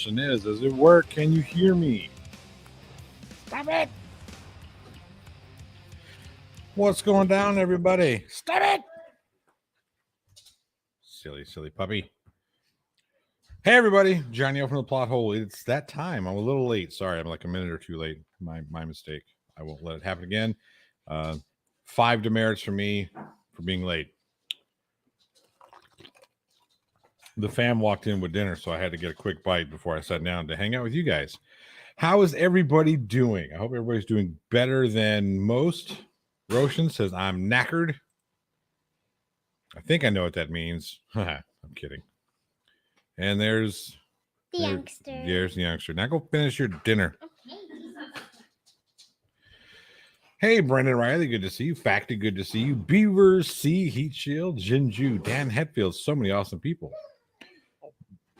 question is, does it work? Can you hear me? Stop it! What's going down, everybody? Stop it! Silly puppy. Hey, everybody. Johnny O from the Plot Hole. It's that time. I'm a little late. Sorry, I'm like a minute or two late. My mistake. I won't let it happen again. 5 demerits for me for being late. The fam walked in with dinner, so I had to get a quick bite before I sat down to hang out with you guys. How is everybody doing? I hope everybody's doing better than most. Roshan says, I'm knackered. I think I know what that means. I'm kidding. And there's the youngster. There's the youngster. Now go finish your dinner. Okay. Hey, Brendan Riley, good to see you. Facty, good to see you. Beaver C, Heat Shield, Jinju, Dan Hetfield, so many awesome people.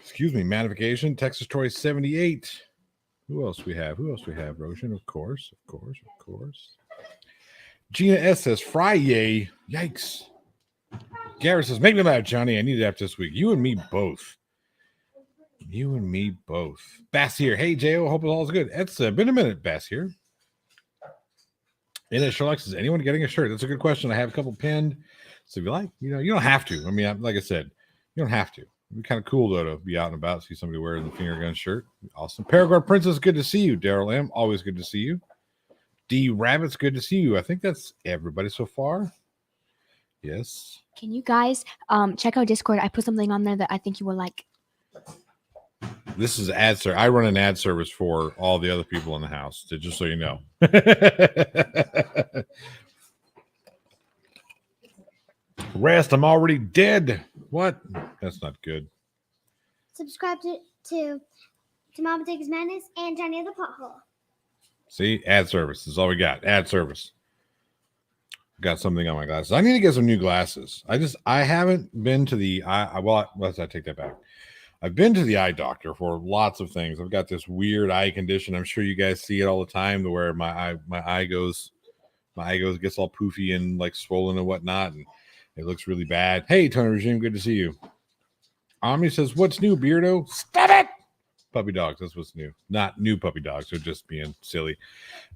Excuse me, Manification, Texas Troy 78. Who else we have? Roshan, of course. Gina S says, Friday. Yikes. Garrett says, make me laugh, Johnny. I need it after this week. You and me both. Bass here. Hey, J.O. Hope all's good. It's been a minute, Bass here. And Sherlock says, anyone getting a shirt? That's a good question. I have a couple pinned. So if you like, you don't have to. I mean, like I said, you don't have to. It'd be kind of cool, though, to be out and about, see somebody wearing the finger gun shirt. Awesome. Paraguard Princess, good to see you. Daryl M., always good to see you. D. Rabbits, good to see you. I think that's everybody so far. Yes. Can you guys check out Discord? I put something on there that I think you will like. This is ad service. I run an ad service for all the other people in the house, just so you know. Rest, I'm already dead. What? That's not good. Subscribe to Mama Diggs Madness and Johnny the Pothole. See, ad service is all we got. Ad service. Got something on my glasses. I need to get some new glasses. I haven't been to the let's take that back. I've been to the eye doctor for lots of things. I've got this weird eye condition. I'm sure you guys see it all the time, to where my eye gets all poofy and like swollen and whatnot, and it looks really bad. Hey, Tony Regime, good to see you. Omni says, what's new, Beardo? Stop it! Puppy dogs, that's what's new. Not new puppy dogs, they're just being silly.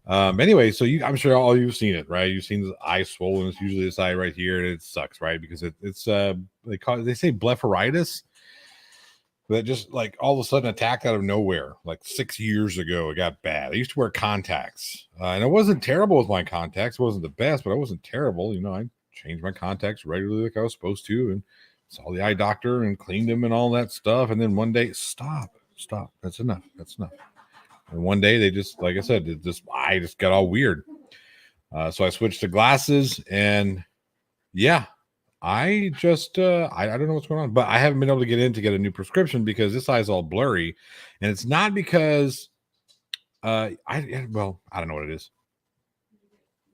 Anyway, so I'm sure all you've seen it, right? You've seen the eye swollen. It's usually this eye right here, and it sucks, right? Because it's they say blepharitis. That just like all of a sudden attacked out of nowhere. Like 6 years ago, it got bad. I used to wear contacts, and it wasn't terrible with my contacts. It wasn't the best, but I wasn't terrible. I changed my contacts regularly like I was supposed to, and saw the eye doctor and cleaned them and all that stuff. And then one day, stop. That's enough. And one day they just, like I said, this eye just got all weird. So I switched to glasses, and yeah. I just, I don't know what's going on, but I haven't been able to get in to get a new prescription because this eye's all blurry, and it's not because, I don't know what it is.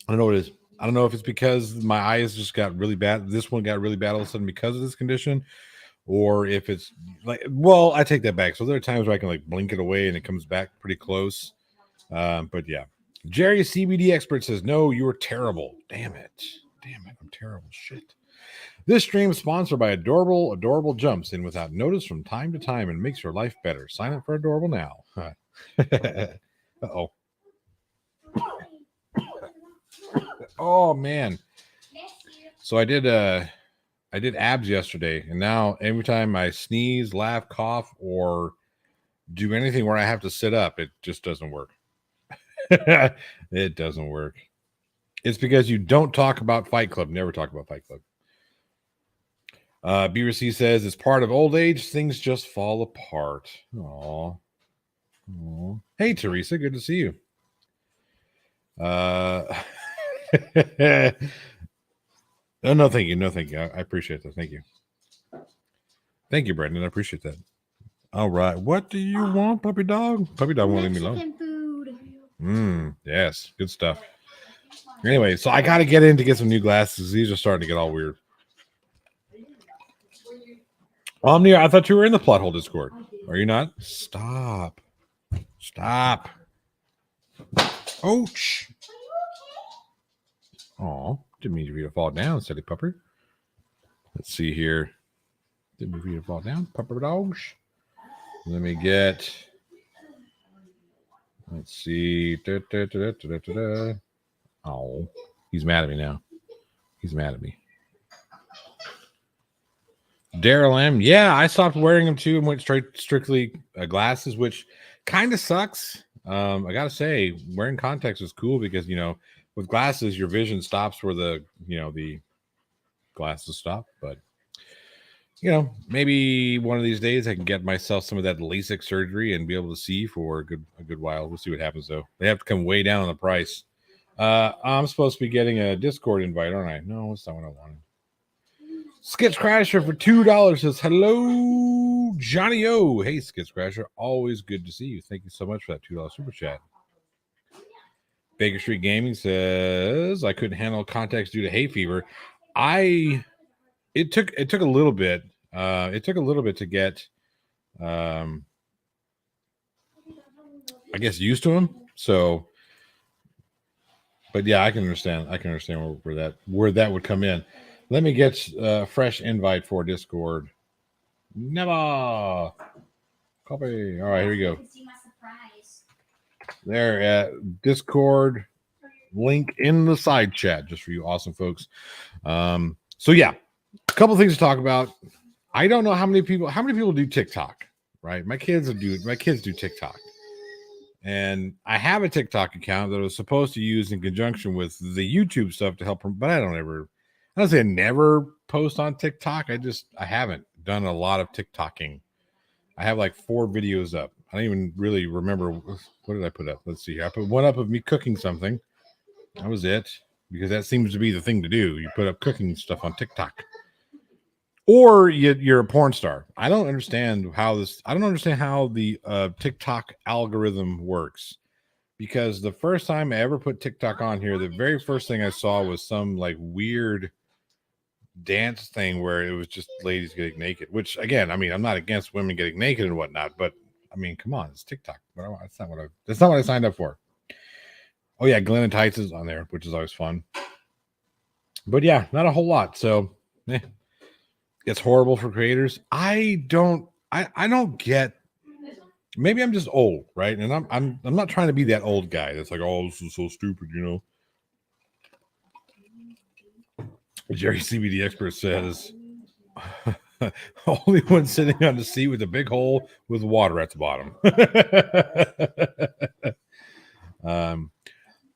I don't know if it's because my eyes just got really bad. This one got really bad all of a sudden because of this condition, or if it's like, well, I take that back. So there are times where I can like blink it away and it comes back pretty close. But yeah, Jerry CBD expert says, no, you were terrible. Damn it. I'm terrible. Shit. This stream is sponsored by Adorable jumps in without notice from time to time and makes your life better. Sign up for Adorable now. Uh-oh. Oh, man. So I did abs yesterday, and now every time I sneeze, laugh, cough, or do anything where I have to sit up, it just doesn't work. It doesn't work. It's because you don't talk about Fight Club. Never talk about Fight Club. Beaver C says, it's part of old age. Things just fall apart. Aw. Hey, Teresa. Good to see you. No, thank you. I appreciate that. Thank you. Thank you, Brendan. I appreciate that. All right. What do you want, puppy dog? Puppy dog won't leave me alone. Food. Yes. Good stuff. Anyway, so I got to get in to get some new glasses. These are starting to get all weird. Omni, I thought you were in the Plot Hole Discord. Are you not? Stop. Ouch. Oh, didn't mean for you to fall down, silly pupper. Let's see here. Didn't mean for you to fall down, pupper dogs. Let me get. Let's see. Oh, he's mad at me now. He's mad at me. Daryl M. Yeah, I stopped wearing them too and went strictly glasses, which kind of sucks. I gotta say, wearing contacts is cool because with glasses, your vision stops where the glasses stop. But maybe one of these days I can get myself some of that LASIK surgery and be able to see for a good while. We'll see what happens though. They have to come way down on the price. I'm supposed to be getting a Discord invite, aren't I? No, that's not what I wanted. Skits Crasher for $2 says, hello, Johnny O. Hey, Skits Crasher. Always good to see you. Thank you so much for that $2 super chat. Baker Street Gaming says, I couldn't handle contacts due to hay fever. It took a little bit. It took a little bit to get, I guess, used to them. So, but yeah, I can understand. Where that would come in. Let me get a fresh invite for Discord. Never copy. All right, here we go. There at Discord, link in the side chat just for you awesome folks. So yeah, a couple things to talk about. I don't know how many people do TikTok, right? My kids do TikTok. And I have a TikTok account that I was supposed to use in conjunction with the YouTube stuff to help them, but I don't say I never post on TikTok. I haven't done a lot of TikToking. I have like 4 videos up. I don't even really remember what did I put up. Let's see. I put one up of me cooking something. That was it, because that seems to be the thing to do. You put up cooking stuff on TikTok, or you're a porn star. I don't understand how the TikTok algorithm works. Because the first time I ever put TikTok on here, the very first thing I saw was some like weird dance thing where it was just ladies getting naked, which again, I mean, I'm not against women getting naked and whatnot, but I mean, come on, it's TikTok. That's not what I signed up for. Oh yeah, Glenn and Tights is on there, which is always fun. But yeah, not a whole lot. So it's horrible for creators. I don't get. Maybe I'm just old, right? And I'm not trying to be that old guy that's like, oh, this is so stupid, Jerry CBD expert says, only one sitting on the seat with a big hole with water at the bottom.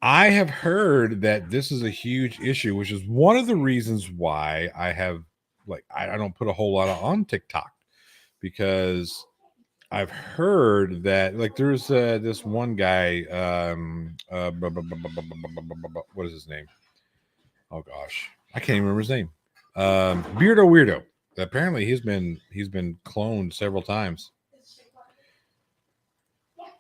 I have heard that this is a huge issue, which is one of the reasons why I don't put a whole lot on TikTok, because I've heard that there's this one guy, what is his name? Oh gosh, I can't even remember his name. Beardo Weirdo. Apparently he's been cloned several times.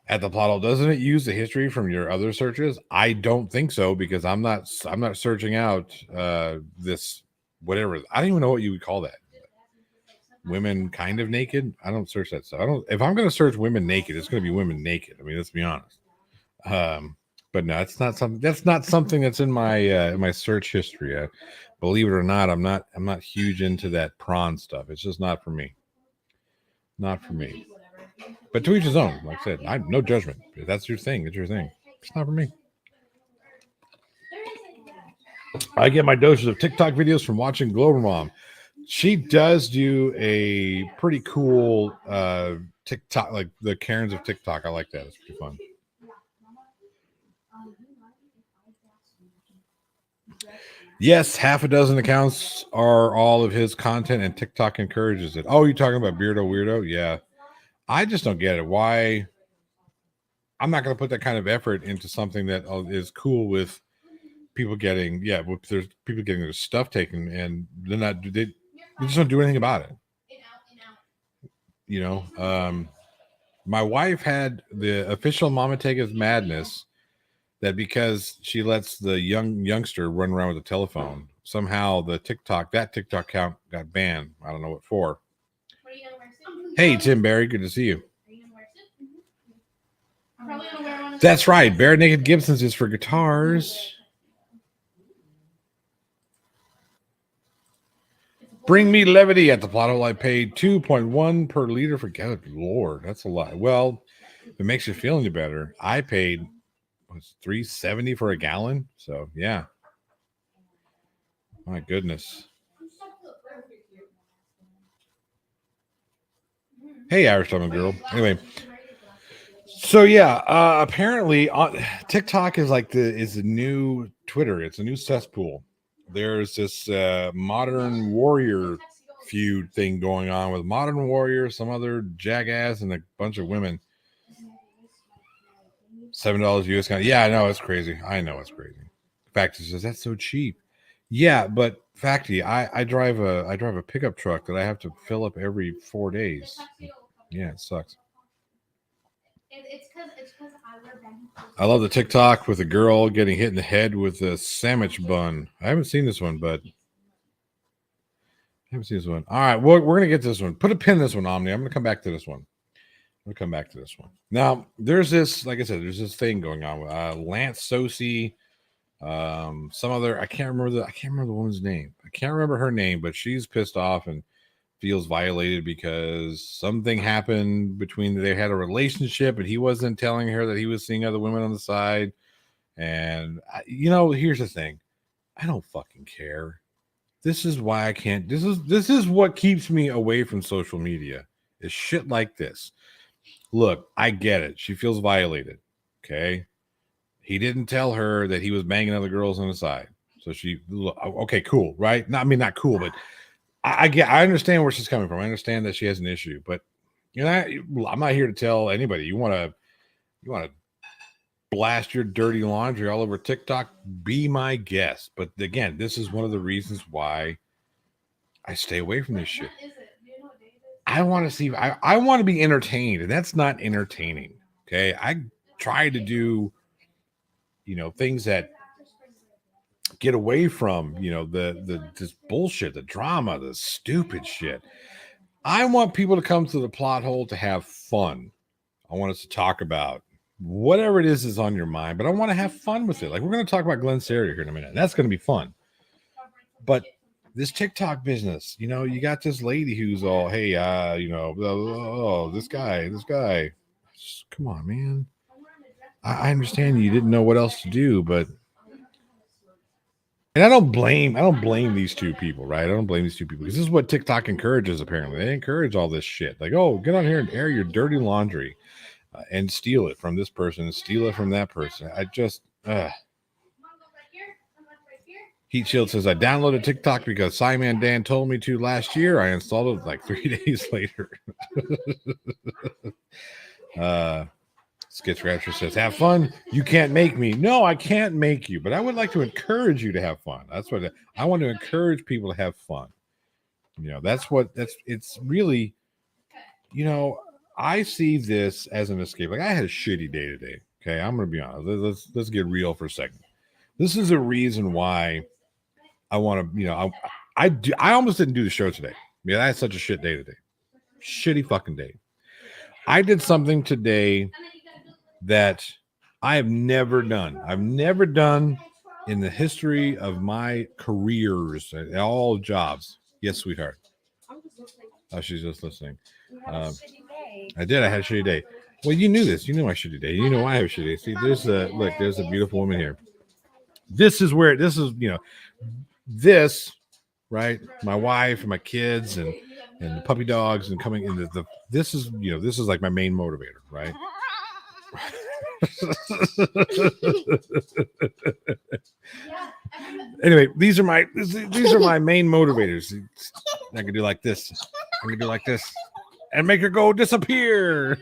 At the plot hole, doesn't it use the history from your other searches? I don't think so, because I'm not searching out this whatever. I don't even know what you would call that. Women kind of naked. I don't search that stuff. If I'm going to search women naked, it's going to be women naked. I mean, let's be honest. But no, it's not something. That's not something that's in my search history. Believe it or not, I'm not huge into that prawn stuff. It's just not for me. Not for me. But to each his own. Like I said, I no judgment. If that's your thing, it's your thing. It's not for me. I get my doses of TikTok videos from watching Glover Mom. She does do a pretty cool TikTok, like the Karens of TikTok. I like that. It's pretty fun. Yes, half a dozen accounts are all of his content, and TikTok encourages it. Oh, you're talking about Beardo Weirdo? Yeah. I just don't get it. Why? I'm not going to put that kind of effort into something that is cool with people getting, there's people getting their stuff taken, and they just don't do anything about it. My wife had the official Mama Tega's madness that because she lets the youngster run around with a telephone, somehow that TikTok account got banned. I don't know what for. Hey, Tim Barry, good to see you. That's right. Bare Naked Gibsons is for guitars. Bring me levity at the plot hole. I paid 2.1 per liter for gas. Lord, that's a lot. Well, if it makes you feel any better, I paid $3.70 for a gallon. So yeah. My goodness. Hey, Irish Woman Girl. Anyway, so yeah, apparently TikTok is like the new Twitter. It's a new cesspool. There's this modern warrior feud thing going on with Modern Warrior, some other jackass, and a bunch of women. $7 US. Yeah, I know it's crazy. I know it's crazy. Factory says that's so cheap. Yeah, but Factory, I drive a pickup truck that I have to fill up every 4 days. Yeah, it sucks. It's because I wear baggy. I love the TikTok with a girl getting hit in the head with a sandwich bun. I haven't seen this one, but All right, well, we're gonna get to this one. Put a pin in this one, Omni. I'm gonna come back to this one. Now, there's this, like I said, there's this thing going on with Lance Sosi, some other. I can't remember the woman's name. I can't remember her name, but she's pissed off and feels violated because something happened between they had a relationship and he wasn't telling her that he was seeing other women on the side. And here's the thing, I don't fucking care. This is why I can't. This is what keeps me away from social media. Is shit like this. Look, I get it. She feels violated. Okay, he didn't tell her that he was banging other girls on the side. So okay, cool, right? Not cool, but I understand where she's coming from. I understand that she has an issue, but I'm not here to tell anybody. You want to blast your dirty laundry all over TikTok? Be my guest. But again, this is one of the reasons why I stay away from this shit. I want to see. I want to be entertained, and that's not entertaining. Okay, I try to do, things that get away from, this bullshit, the drama, the stupid shit. I want people to come to the plot hole to have fun. I want us to talk about whatever it is on your mind, but I want to have fun with it. Like, we're going to talk about Glenn Saria here in a minute. That's going to be fun. But this TikTok business, you got this lady who's all, hey, this guy. Just, come on, man. I understand you didn't know what else to do, but and I don't blame these two people, right? I don't blame these two people because this is what TikTok encourages. Apparently, they encourage all this shit. Like, oh, get on here and air your dirty laundry, and steal it from this person, and steal it from that person. I just, Heat Shield says, I downloaded TikTok because Simon Dan told me to last year. I installed it like 3 days later. Skid Scratcher says, have fun. You can't make me. No, I can't make you, but I would like to encourage you to have fun. That's what I want to encourage people to have fun. It's really, I see this as an escape. Like, I had a shitty day today. Okay. I'm going to be honest. Let's get real for a second. This is a reason why I want to, I almost didn't do the show today. Yeah, I had such a shit day today. Shitty fucking day. I did something today that I have never done. I've never done in the history of my careers, all jobs. Yes, sweetheart. Oh, she's just listening. I did. I had a shitty day. Well, you knew this. You knew my shitty day. You know I have a shitty day. See, there's a beautiful woman here. This is, right? My wife and my kids and the puppy dogs and coming in this is like my main motivator, right? Anyway, these are my main motivators. I can do like this. I can do like this and make her go disappear.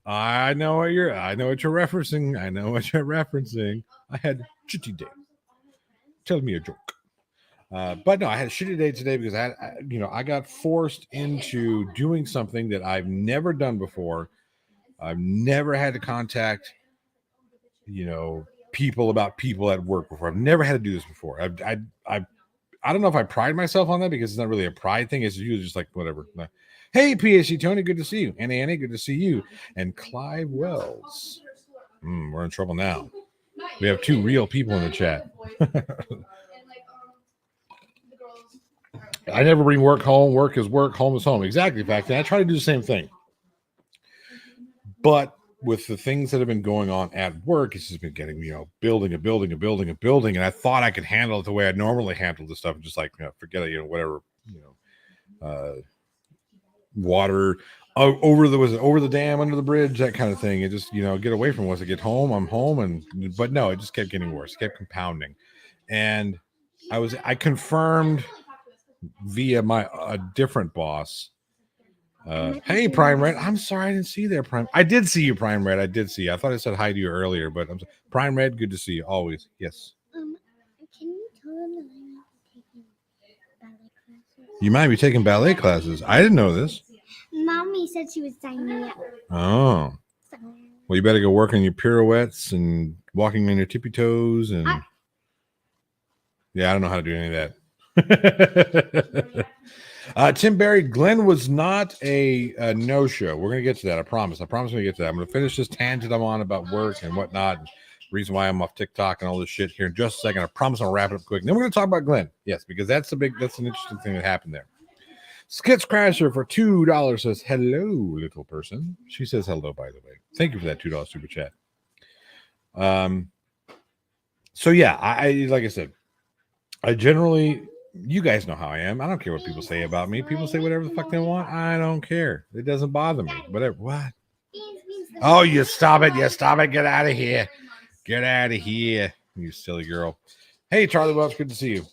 I know what you're referencing. I had a shitty day. Tell me a joke. But no, I had a shitty day today because I got forced into doing something that I've never done before. I've never had to contact, people about people at work before. I've never had to do this before. I don't know if I pride myself on that because it's not really a pride thing. It's usually just like whatever. Hey, PhD Tony, good to see you. Annie, good to see you. And Clive Wells. We're in trouble now. We have two real people in the chat. I never bring work home. Work is work. Home is home. Exactly. In fact, and I try to do the same thing. But with the things that have been going on at work, it's just been getting, building. And I thought I could handle it the way I normally handle this stuff. Just like, forget it, whatever, water over the dam, under the bridge, that kind of thing. And just, get away from it. Once I get home, I'm home. But no, it just kept getting worse. It kept compounding. And I confirmed via a different boss. Hey, Prime Red. I'm sorry I didn't see you there, Prime. I did see you, Prime Red. I did see you. I thought I said hi to you earlier, but Prime Red, good to see you always. Yes. Can you tell them that I'm taking ballet classes? You might be taking ballet classes. I didn't know this. Mommy said she was signing me up. Oh. So, Well, you better go work on your pirouettes and walking on your tippy toes. And yeah, I don't know how to do any of that. Tim Barry, Glenn was not a no-show. We're going to get to that. I promise. I promise we're going to get to that. I'm going to finish this tangent I'm on about work and whatnot. And reason why I'm off TikTok and all this shit here in just a second. I promise I'll wrap it up quick. And then we're going to talk about Glenn. Yes, because that's an interesting thing that happened there. Skits Crasher for $2 says, hello, little person. She says hello, by the way. Thank you for that $2 super chat. So yeah, I like I said, I generally, you guys know how I am. I don't care what people say about me. People say whatever the fuck they want. I don't care. It doesn't bother me. Whatever. What? Oh, you stop it. You stop it. Get out of here. Get out of here, you silly girl. Hey, Charlie Welch, good to see you.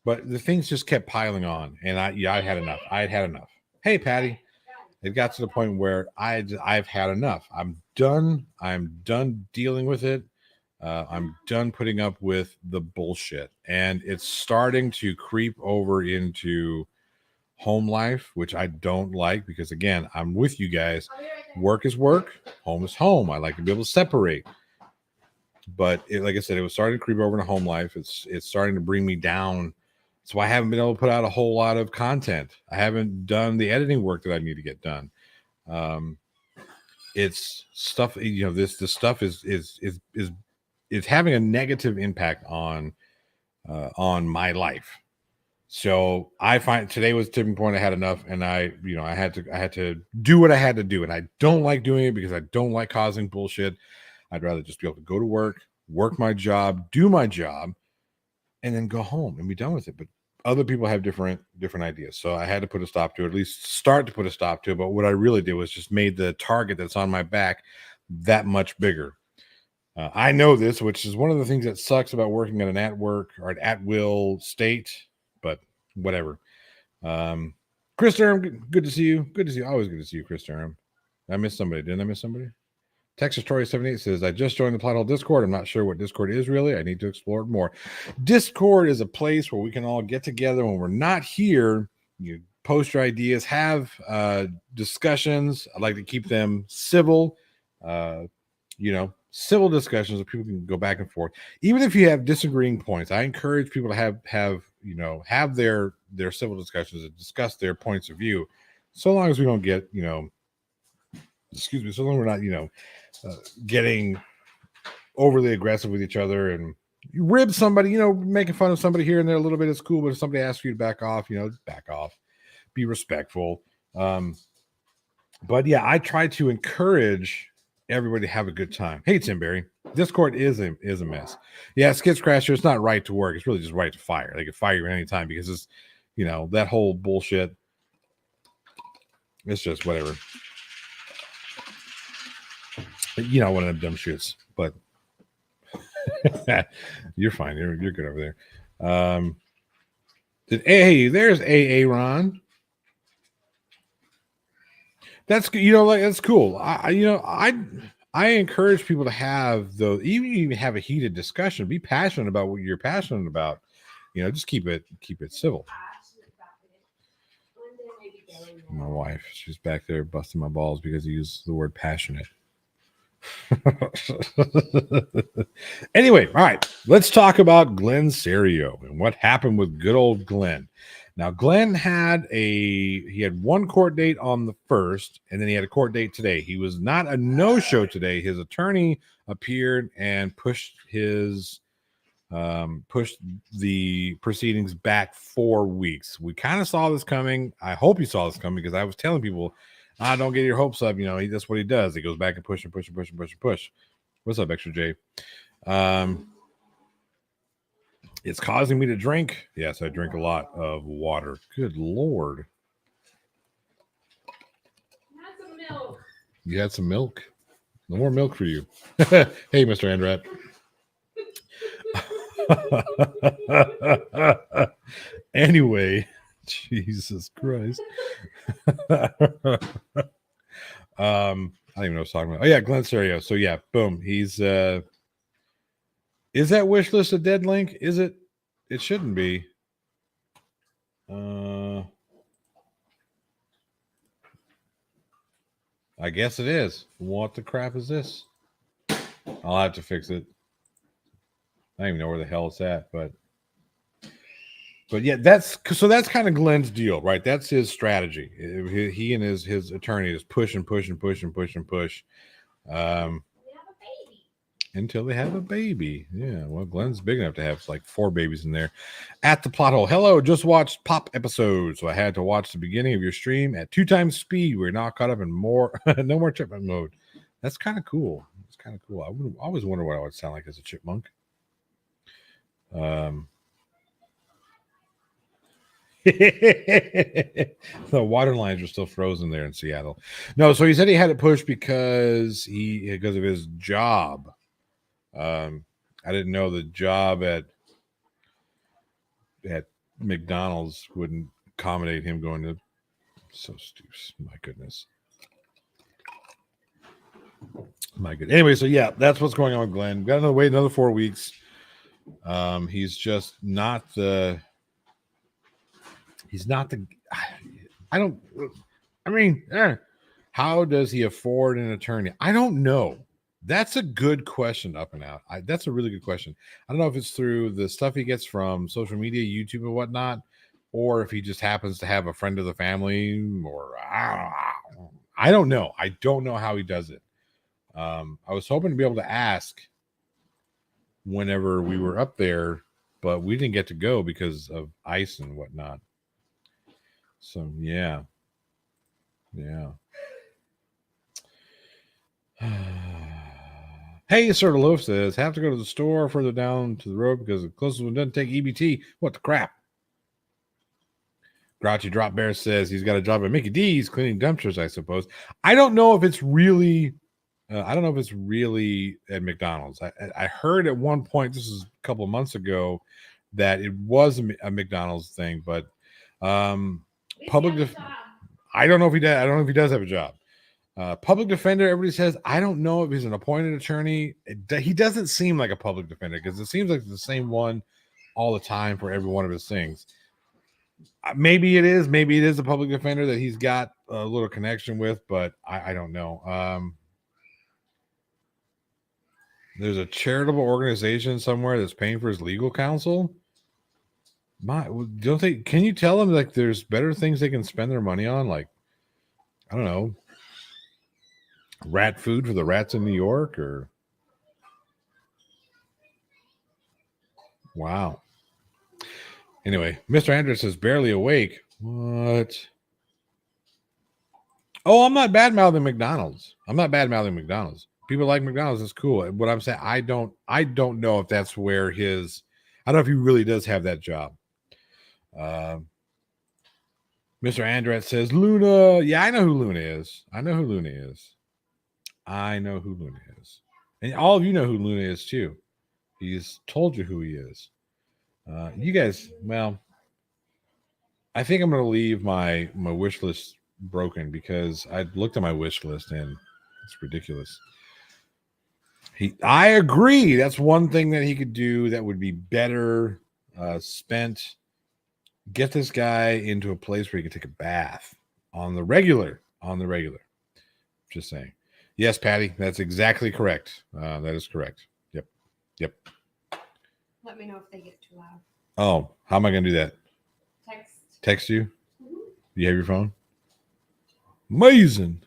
But the things just kept piling on, and I had enough. I had enough. Hey, Patty. It got to the point where I've had enough. I'm done. I'm done dealing with it. I'm done putting up with the bullshit, and it's starting to creep over into home life, which I don't like because, again, I'm with you guys. Work is work. Home is home. I like to be able to separate. But like I said, it was starting to creep over into home life. It's starting to bring me down. So I haven't been able to put out a whole lot of content. I haven't done the editing work that I need to get done. It's stuff, this stuff is having a negative impact on my life. So I find today was the tipping point. I had enough, and I had to do what I had to do, and I don't like doing it because I don't like causing bullshit. I'd rather just be able to go to work my job, do my job, and then go home and be done with it. But other people have different ideas. So I had to put a stop to it, at least start to put a stop to it. But what I really did was just made the target that's on my back that much bigger. I know this, which is one of the things that sucks about working at an at-work or an at-will state, but whatever. Chris Durham, good to see you. Good to see you. Always good to see you, Chris Durham. I missed somebody. Didn't I miss somebody? Texas Story 78 says, I just joined the Plot Hole Discord. I'm not sure what Discord is really. I need to explore it more. Discord is a place where we can all get together when we're not here. You post your ideas, have discussions. I like to keep them civil, civil discussions where people can go back and forth. Even if you have disagreeing points, I encourage people to have their civil discussions and discuss their points of view, so long as we don't get, so long as we're not, getting overly aggressive with each other and you rib somebody, making fun of somebody here and there a little bit is cool, but if somebody asks you to back off, back off, be respectful. But yeah, I try to encourage everybody to have a good time. Hey, Tim Barry, Discord is a mess. Yeah, Skits Crasher, it's not right to work. It's really just right to fire. They can fire you at any time because it's, that whole bullshit. It's just whatever. One of them dumb shits, but you're fine. You're good over there. There's Ron. That's that's cool. I encourage people to have even have a heated discussion. Be passionate about what you're passionate about. Just keep it civil. My wife, she's back there busting my balls because he used the word passionate. Anyway, all right, let's talk about Glenn Serio and what happened with good old Glenn. Now, Glenn had one court date on the 1st, and then he had a court date today. He was not a no-show today. His attorney appeared and pushed his pushed the proceedings back 4 weeks. We kind of saw this coming. I hope you saw this coming because I was telling people, don't get your hopes up. You know, that's what he does. He goes back and push and push and push and push and push. What's up, Extra J? It's causing me to drink. Yes, I drink a lot of water. Good Lord. You had some milk? No more milk for you. Hey, Mr. Andrat. Anyway, Jesus Christ. I don't even know what I was talking about. Oh, yeah, Glenn Serio. So, yeah, boom. He's is that wish list a dead link? Is it? It shouldn't be. I guess it is. What the crap is this? I'll have to fix it. I don't even know where the hell it's at, but yeah, that's kind of Glenn's deal, right? That's his strategy. He and his attorney just push and push and push and push and push. Until they have a baby. Yeah, well, Glenn's big enough to have like 4 babies in there. At the plot hole. Hello, just watched Pop episode, so I had to watch the beginning of your stream at 2 times speed. We're now caught up in more, no more chipmunk mode. That's kind of cool. It's kind of cool. I would always wonder what I would sound like as a chipmunk. The water lines are still frozen there in Seattle. No, so he said he had it pushed because of his job. I didn't know the job at McDonald's wouldn't accommodate him going to. So stupid. My goodness. Anyway, so yeah, that's what's going on with Glenn. Got to wait another 4 weeks. He's just not the. He's not the. How does he afford an attorney? I don't know. That's a good question, Up and Out. That's a really good question. I don't know if it's through the stuff he gets from social media, YouTube, and whatnot, or if he just happens to have a friend of the family, or I don't know. I don't know how he does it. I was hoping to be able to ask whenever we were up there, but we didn't get to go because of ice and whatnot. So, yeah. Hey, Sir Loaf says, have to go to the store further down to the road because the closest one doesn't take EBT. What the crap? Grouchy Drop Bear says he's got a job at Mickey D's cleaning dumpsters, I suppose. I don't know if it's really at McDonald's. I heard at one point, this is a couple of months ago, that it was a McDonald's thing, but I don't know if he does. I don't know if he does have a job. Public defender, everybody says, I don't know if he's an appointed attorney. He doesn't seem like a public defender because it seems like the same one all the time for every one of his things. Maybe it is. Maybe it is a public defender that he's got a little connection with, but I don't know. There's a charitable organization somewhere that's paying for his legal counsel. Can you tell them like there's better things they can spend their money on? Like, I don't know, rat food for the rats in New York, or wow. Anyway, Mr. Andrews is barely awake. What? Oh, I'm not bad mouthing McDonald's. People like McDonald's. It's cool. What I'm saying, I don't know if that's where his. I don't know if he really does have that job. Mr. Andret says Luna. Yeah, I know who Luna is. And all of you know who Luna is too. He's told you who he is. You guys, well, I think I'm going to leave my wish list broken because I looked at my wish list and it's ridiculous. I agree. That's one thing that he could do that would be better spent. Get this guy into a place where he can take a bath on the regular. Just saying. Yes, Patty, that's exactly correct. That is correct. Yep. Let me know if they get too loud. Oh, how am I going to do that? Text you? Mm-hmm. You have your phone? Amazing.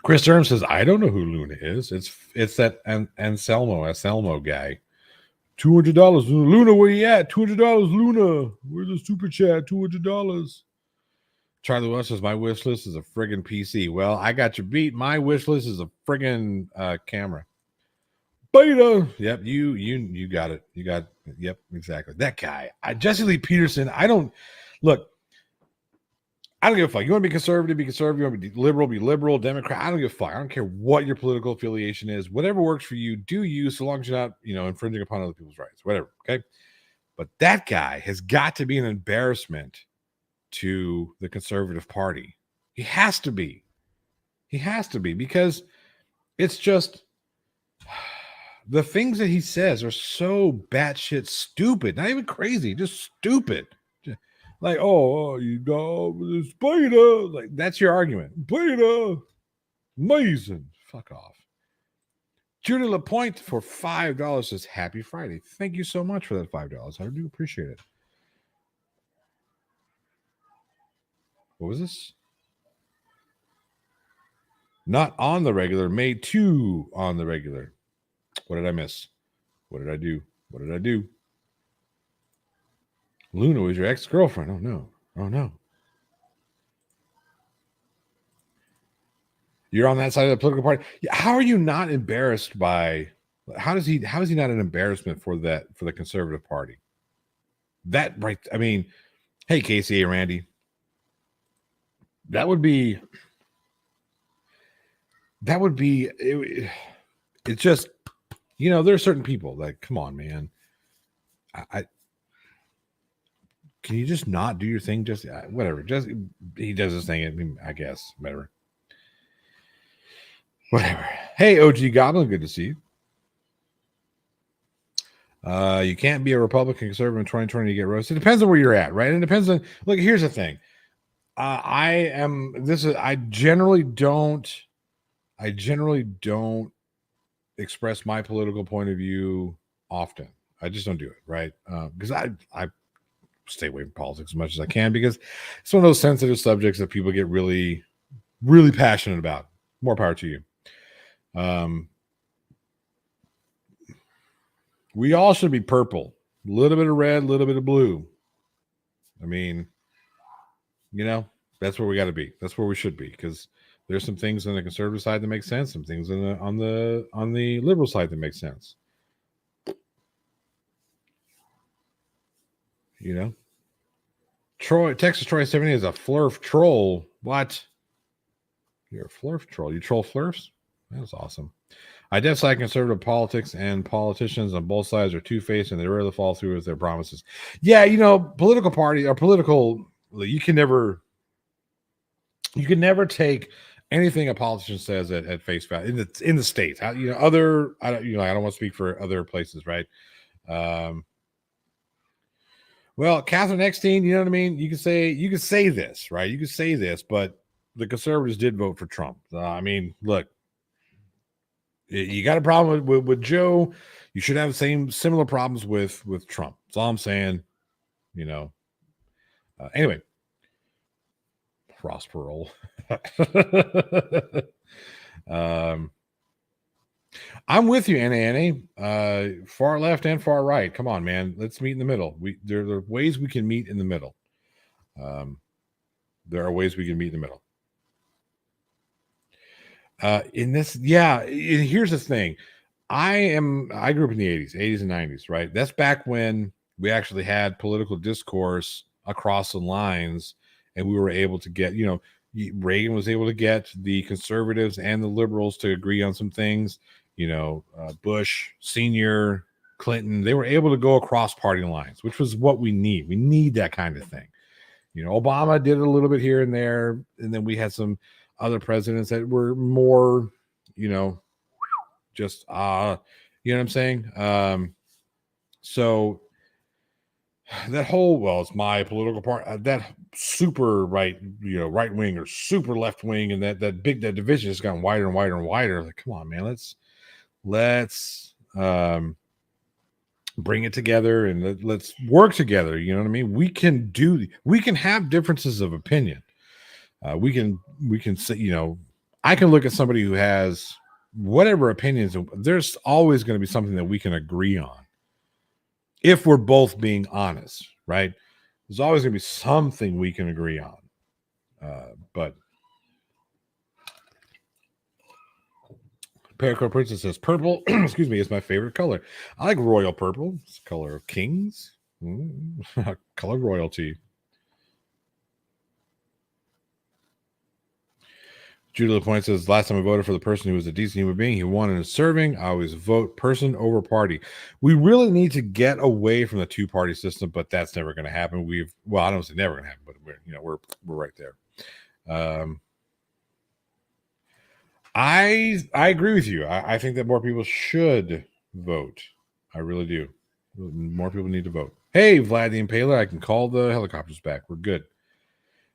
Chris Durham says, I don't know who Luna is. It's that Anselmo guy. $200. Luna, where you at? $200, Luna. Where's the super chat? $200. Charlie Wells says, my wish list is a friggin' PC. Well, I got you beat. My wish list is a friggin' camera. Beta. Yep, you got it. You got it. Yep, exactly. That guy. Jesse Lee Peterson. I don't give a fuck. You want to be conservative, be conservative. You want to be liberal, Democrat. I don't give a fuck. I don't care what your political affiliation is. Whatever works for you, do you, so long as you're not, infringing upon other people's rights. Whatever. Okay. But that guy has got to be an embarrassment to the conservative party. He has to be. He has to be, because it's just the things that he says are so batshit stupid. Not even crazy, just stupid. Like, it's beta. Like, that's your argument. Beta. Amazing. Fuck off. Judy Lapointe for $5 says, happy Friday. Thank you so much for that $5. I do appreciate it. What was this? Not on the regular, made 2 on the regular. What did I miss? What did I do? What did I do? Luna was your ex-girlfriend. Oh, no. Oh, no. You're on that side of the political party. How are you not embarrassed by... How is he not an embarrassment for the conservative party? That, right... I mean, hey, Casey and Randy. That would be... It's just... there are certain people that, come on, man. Can you just not do your thing? Just whatever. Just he does his thing. I guess whatever. Whatever. Hey, OG Goblin, good to see you. You can't be a Republican conservative in 2020 to get roasted. It depends on where you're at, right? And it depends on. Look, here's the thing. I generally don't express my political point of view often. I just don't do it, right? Because I stay away from politics as much as I can, because it's one of those sensitive subjects that people get really, really passionate about. More power to you. We all should be purple. A little bit of red, a little bit of blue. I mean, that's where we got to be. That's where we should be, because there's some things on the conservative side that make sense, some things on the liberal side that make sense. Texas Troy 70 is a flurf troll. What? You're a flurf troll. You troll flurfs? That's awesome. I dislike conservative politics, and politicians on both sides are two-faced, and they rarely follow through with their promises. Yeah, political party or political, you can never take anything a politician says at face value in the States. I don't want to speak for other places, right? Well, Catherine Eckstein, you know what I mean? You can say this, right? You can say this, but the conservatives did vote for Trump. Look, you got a problem with Joe. You should have the similar problems with Trump. That's all I'm saying. Anyway, Ross Perot. I'm with you, Anna. Far left and far right. Come on, man. Let's meet in the middle. There are ways we can meet in the middle. There are ways we can meet in the middle. Here's the thing. I grew up in the 80s and 90s, right? That's back when we actually had political discourse across the lines, and we were able to get, Reagan was able to get the conservatives and the liberals to agree on some things. Bush Senior, Clinton, they were able to go across party lines, which was what we need. We need that kind of thing. Obama did it a little bit here and there, and then we had some other presidents that were more, just what I'm saying? So that whole, it's my political part, that super right, right wing or super left wing, and that division has gotten wider and wider and wider. Like, come on, man, let's bring it together and let's work together. You know what I mean? We can have differences of opinion. We can say, I can look at somebody who has whatever opinions. There's always going to be something that we can agree on if we're both being honest, right? There's always going to be something we can agree on. But Paracord Princess says purple, excuse me, is my favorite color. I like royal purple. It's the color of kings. Color royalty. Judah LaPointe says, last time I voted for the person who was a decent human being, he won and is serving. I always vote person over party. We really need to get away from the two-party system, but that's never going to happen. I don't say never going to happen, but we're right there. I agree with you. I think that more people should vote. I really do. More people need to vote. Hey, Vlad the Impaler, I can call the helicopters back. We're good.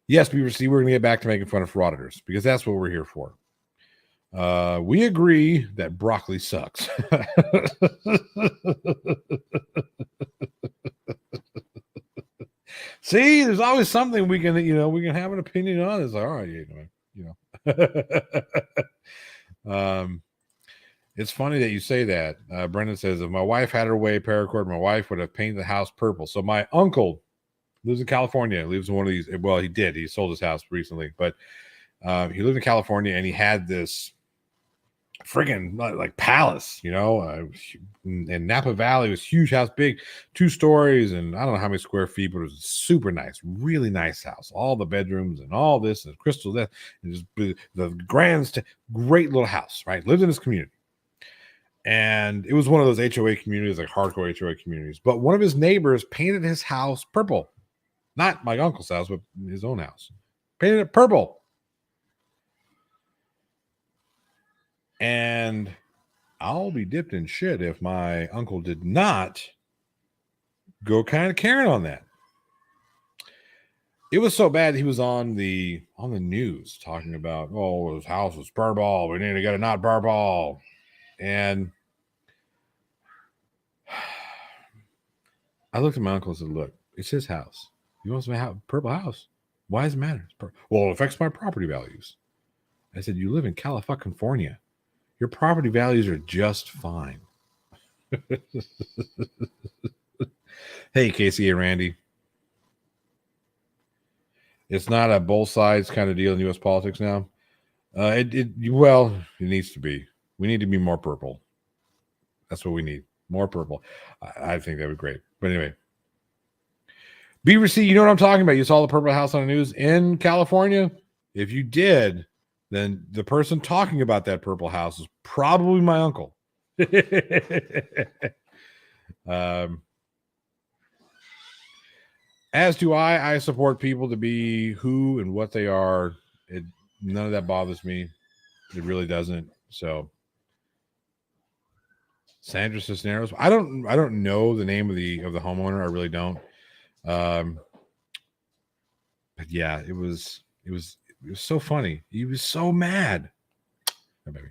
Yes, we're going to get back to making fun of frauditors because that's what we're here for. We agree that broccoli sucks. See, there's always something we can have an opinion on. It's like, all right, it's funny that you say that. Brendan says, if my wife had her way, Paracord, my wife would have painted the house purple. So my uncle lives in California. Lives in one of these. Well, he did. He sold his house recently, but he lived in California, and he had this friggin' like palace, in Napa Valley. It was huge house, big, 2 stories, and I don't know how many square feet, but it was super nice, really nice house. All the bedrooms and all this and crystal that, and just the great little house, right? Lived in this community. And it was one of those HOA communities, like hardcore HOA communities. But one of his neighbors painted his house purple. Not my uncle's house, but his own house. Painted it purple. And I'll be dipped in shit if my uncle did not go kind of Karen on that. It was so bad he was on the news talking about, oh, his house was purple. We need to get it not purple. And I looked at my uncle and said, look, it's his house. He wants to have a purple house. Why does it matter? Well, it affects my property values. I said, you live in California. Your property values are just fine. Hey, Casey and Randy. It's not a both sides kind of deal in U.S. politics now. It needs to be. We need to be more purple. That's what we need. More purple. I think that would be great. But anyway. Beaver C, you know what I'm talking about. You saw the purple house on the news in California? If you did, then the person talking about that purple house is probably my uncle. As do I. I support people to be who and what they are. None of that bothers me. It really doesn't. So Sandra Cisneros. I don't know the name of the homeowner. I really don't. But yeah, it was so funny. He was so mad. Oh, baby.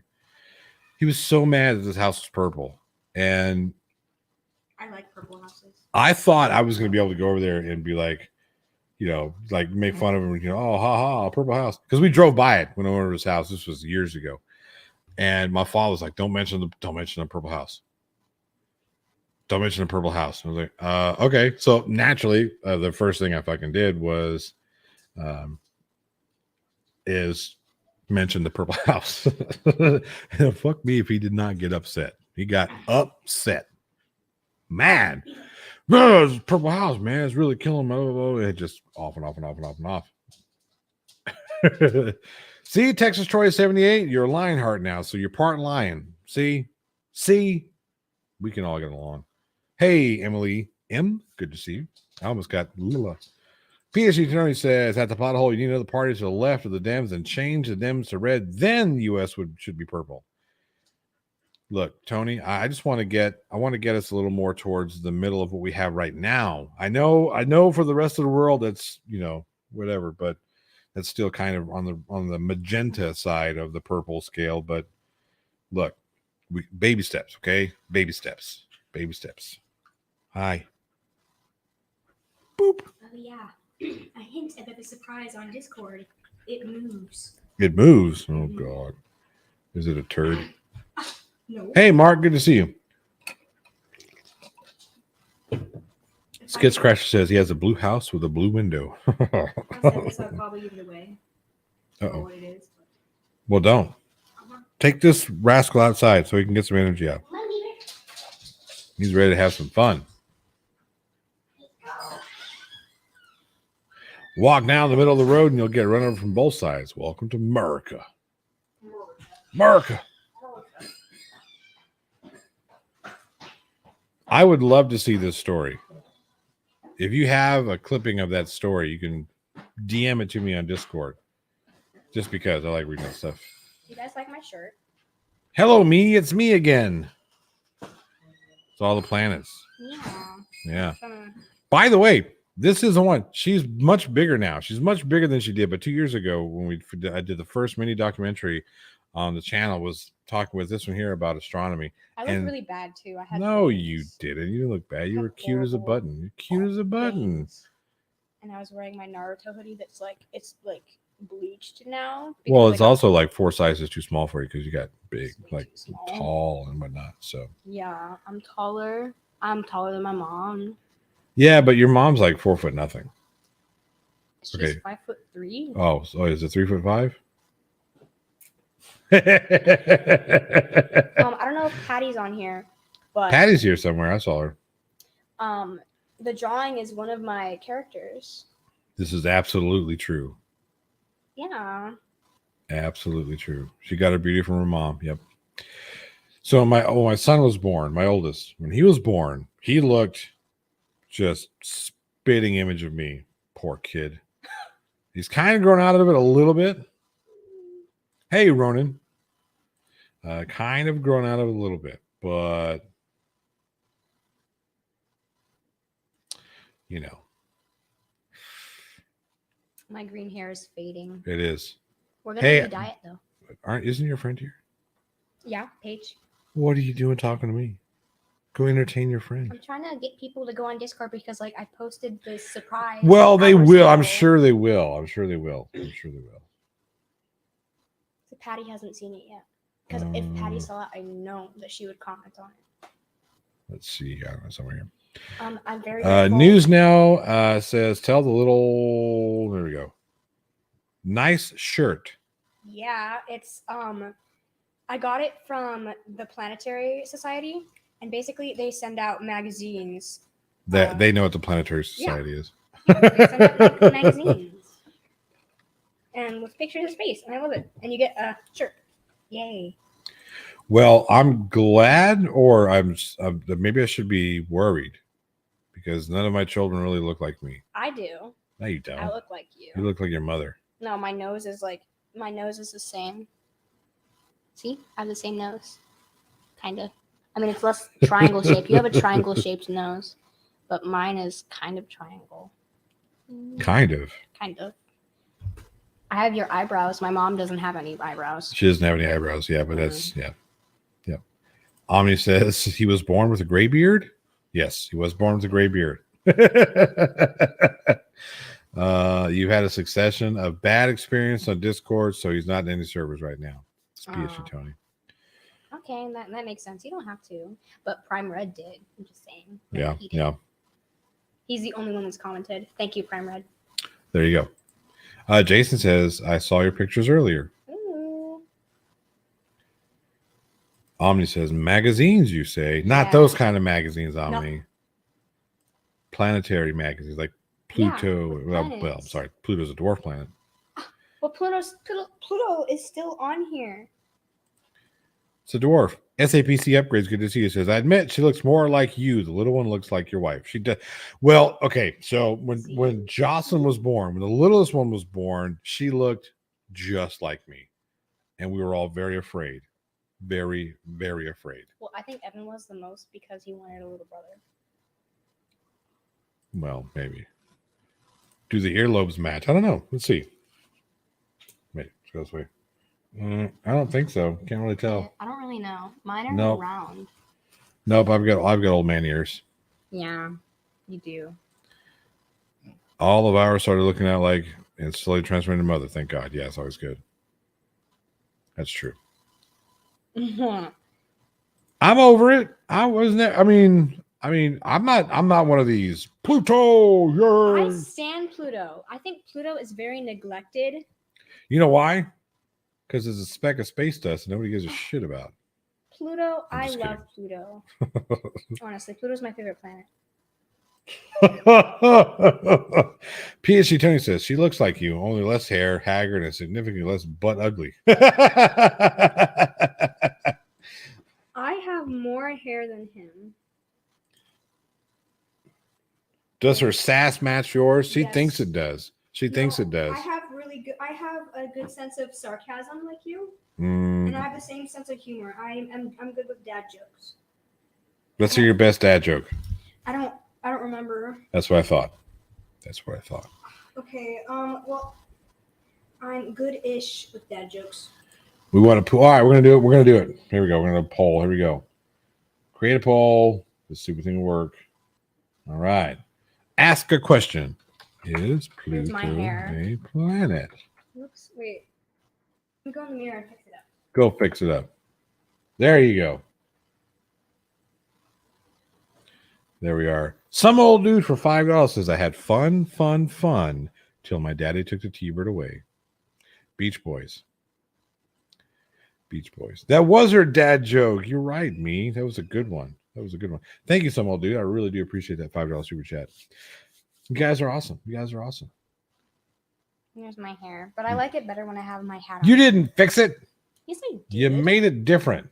He was so mad that this house was purple. And I like purple houses. I thought I was going to be able to go over there and be like, like make fun of him, oh, ha ha, purple house. Because we drove by it when I went over his house. This was years ago. And my father was like, don't mention the purple house. Don't mention the purple house. I was like, okay. So naturally, the first thing I fucking did was is mention the purple house. And fuck me if he did not get upset. He got upset. Mad. No, it's purple house, man. It's really killing me. It just off and off and off and off and off. See, Texas Troy 78, you're a Lionheart now, so you're part lion. See, we can all get along. Hey, Emily M, good to see you. I almost got Lila. PSG Tony says at the pothole, you need another party to the left of the Dems and change the Dems to red. Then the U.S. should be purple. Look, Tony, I want to get us a little more towards the middle of what we have right now. I know for the rest of the world that's whatever, but that's still kind of on the magenta side of the purple scale. But look, baby steps, okay? Baby steps. Hi. Boop. Oh yeah. A hint about the surprise on Discord. It moves. It moves. Oh Mhm. God. Is it a turd? No. Hey Mark, good to see you. If Skits I- Crasher says he has a blue house with a blue window. I said this, I'd probably give it away. I don't know Uh-oh. what it is. Well, don't. Uh-huh. Take this rascal outside so he can get some energy out. He's ready to have some fun. Walk down the middle of the road and you'll get run over from both sides. Welcome to America. America. I would love to see this story. If you have a clipping of that story, you can DM it to me on Discord. Just because I like reading that stuff. You guys like my shirt? Hello, me. It's me again. It's all the planets. Yeah. Yeah. Trying to- By the way, this is the one. She's much bigger now. She's much bigger than she did. But 2 years ago, when I did the first mini documentary on the channel, was talking with this one here about astronomy. I look And- really bad too. I had No, bangs. you didn't. You didn't look bad. You Had were cute as a horrible button. You're cute as a button. bangs. And I was wearing my Naruto hoodie that's like it's like bleached now. Well, because it's I got- also like 4 sizes too small for you because you got big, It's way like too small. tall and whatnot. So Yeah, I'm taller. I'm taller than my mom. yeah, but your mom's like 4 foot nothing. She's Okay. 5'3". Oh, so is it 3'5"? I don't know if Patty's on here, but Patty's here somewhere. I saw her. the drawing is one of my characters. This is absolutely true. Yeah. Absolutely true. She got her beauty from her mom. Yep. So my son was born, my oldest. When he was born, he looked just spitting image of me. Poor kid. He's kind of grown out of it a little bit. Hey, Ronan. Kind of grown out of it a little bit, but you know, My green hair is fading. it is. We're gonna Hey, do diet though. Isn't your friend here? Yeah, Paige. What are you doing talking to me? Go entertain your friend. I'm trying to get people to go on Discord because like I posted this surprise. Well, they hours will. I'm ago. sure they will. I'm sure they will. I'm sure they will. So Patty hasn't seen it yet. Because if Patty Um, saw it, I know that she would comment on it. Let's see. I don't know, somewhere here. I'm very grateful. News now says, tell the little, there we go. Nice shirt. Yeah, it's I got it from the Planetary Society, and basically they send out magazines. That they know what the Planetary yeah. Society is. They send out magazines, and with pictures of space, and I love it. And you get a shirt. Yay! Well, I'm glad, or maybe I should be worried because none of my children really look like me. I do. No, you don't. I look like you. You look like your mother. No, my nose is the same. See, I have the same nose. Kind of. I mean, it's less triangle shaped. You have a triangle shaped nose, but mine is kind of triangle. Kind of. Kind of. I have your eyebrows. My mom doesn't have any eyebrows. She doesn't have any eyebrows. Yeah, but that's, yeah. Yep. Omni says he was born with a gray beard. Yes, he was born with a gray beard. You've had a succession of bad experience on Discord, so he's not in any servers right now. It's PSG, Oh. Tony. Okay, that makes sense. You don't have to. But Prime Red did. I'm just saying. Yeah, He did. yeah. He's the only one that's commented. Thank you, Prime Red. There you go. Jason says, I saw your pictures earlier. Ooh. Omni says, magazines, you say? Not Yeah. those kind of magazines, No. Omni. Planetary magazines, like Yeah, Pluto. with well, I'm planets. sorry. Pluto's a dwarf planet. Well, Pluto is still on here. It's a dwarf. SAPC upgrades. Good to see you. Says, I admit she looks more like you. The little one looks like your wife. She does. Well, okay. So when Jocelyn was born, when the littlest one was born, she looked just like me, and we were all very afraid, very, very afraid. Well, I think Evan was the most because he wanted a little brother. Well, maybe. Do the earlobes match? I don't know. Let's see. Wait, let's go this way. I don't think so. Can't really tell. I don't really know. Mine are Nope. round. Nope, I've got old man ears. Yeah, you do. All of ours started looking out like and slowly transferring to mother. Thank God. Yeah, it's always good. That's true. I I'm over it. I wasn't. I mean, I'm not one of these Pluto. You're. stand Pluto. I think Pluto is very neglected. You know why? Because there's a speck of space dust and nobody gives a shit about. Pluto, I'm I just love Pluto. Honestly, Pluto's my favorite planet. PhD Tony says she looks like you, only less hair, haggard, and significantly less butt ugly. I have more hair than him. Does her sass match yours? She Yes. thinks it does. She thinks it does. I have a good sense of sarcasm like you, Mm. and I have the same sense of humor. I'm good with dad jokes. Let's hear your best dad joke. I don't remember. That's what I thought. Okay. Well, I'm good-ish with dad jokes. We want to. All right, we're gonna do it. We're gonna do it. Here we go. We're gonna poll. Here we go. Create a poll. This stupid thing will work. All right. Ask a question. Is Here's Pluto my hair. a planet? Oops. Wait. Let me go in the mirror and fix it up. Go fix it up. There you go. There we are. Some old dude for $5 says I had fun till my daddy took the T-Bird away. Beach Boys. That was her dad joke. You're right, me. That was a good one. Thank you, some old dude. I really do appreciate that $5 super chat. You guys are awesome. Here's my hair, but I like it better when I have my hat on. You didn't fix it. Yes, I did. You made it different.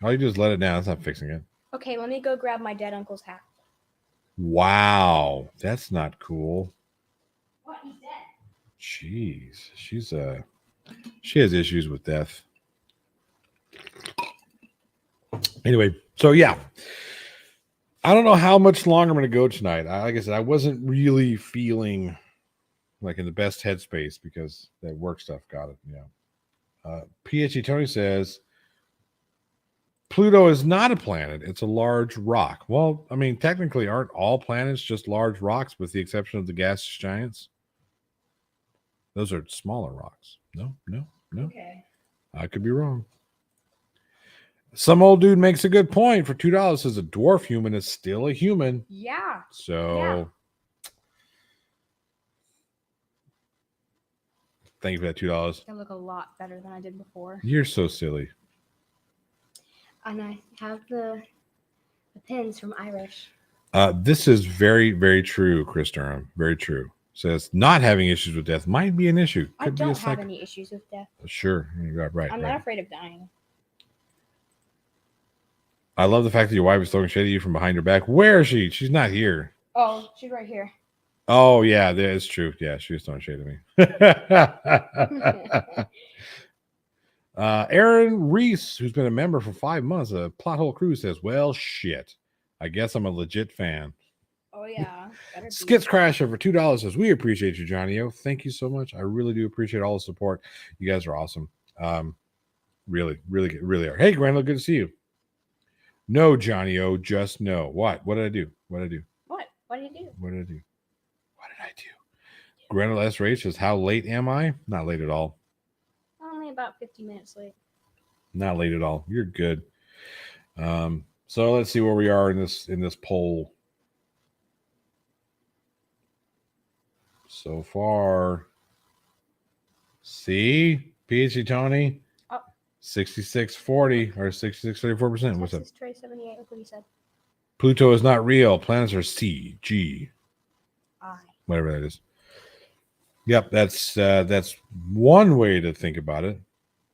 All you do is let it down. It's not fixing it. Okay, let me go grab my dead uncle's hat. Wow, that's not cool. What? He's dead. Jeez, she has issues with death. Anyway, so yeah, I don't know how much longer I'm going to go tonight. Like I said, I wasn't really feeling like in the best headspace because that work stuff got it. Yeah. PhD Tony says Pluto is not a planet; it's a large rock. Well, I mean, technically, aren't all planets just large rocks, with the exception of the gas giants? Those are smaller rocks. No. Okay. I could be wrong. Some old dude makes a good point. For $2, says a dwarf human is still a human. Yeah. So, thank you for that $2. I look a lot better than I did before. You're so silly. And I have the pins from Irish. This is very, very true, Chris Durham. Very true. Says not having issues with death might be an issue. I Could be don't a have any issues with death. Sure. Right. I'm not afraid of dying. I love the fact that your wife is throwing shade at you from behind your back. Where is she? She's not here. Oh, she's right here. Oh, yeah, that is true. Yeah, she was throwing shade at me. Aaron Reese, who's been a member for 5 months, a plot hole crew, says, well, shit. I guess I'm a legit fan. Oh, yeah. Skits Crasher for $2 says, we appreciate you, Johnny O. Thank you so much. I really do appreciate all the support. You guys are awesome. Really are. Hey, Grendel, good to see you. No, Johnny O, just no. What? What did I do? What did you do? What did I do? Grendel S. Rach says, how late am I? Not late at all. Only about 50 minutes late. Not late at all. You're good. So let's see where we are in this poll. So far, see, PhD Tony, 66.40 or 66.34%. What's up? Trey 78. Look what he said. Pluto is not real. Planets are C, G, I. whatever that is. Yep, that's one way to think about it.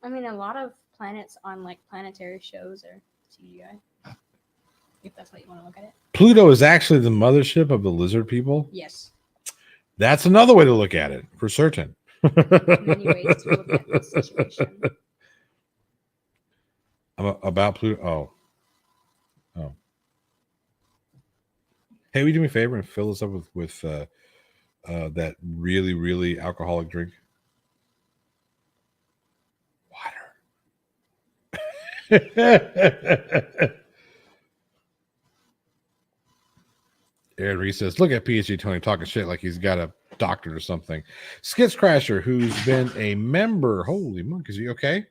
I mean, a lot of planets on like planetary shows are CGI. If that's what you want to look at it. Pluto is actually the mothership of the lizard people. Yes. That's another way to look at it, for certain. Many ways to look at this situation. About Pluto. Oh. Hey, will you do me a favor and fill this up with that really, really alcoholic drink? Water. Aaron Reese says, look at PhD Tony talking shit like he's got a doctorate or something. Skits Crasher, who's been a member. Holy monk, is he okay?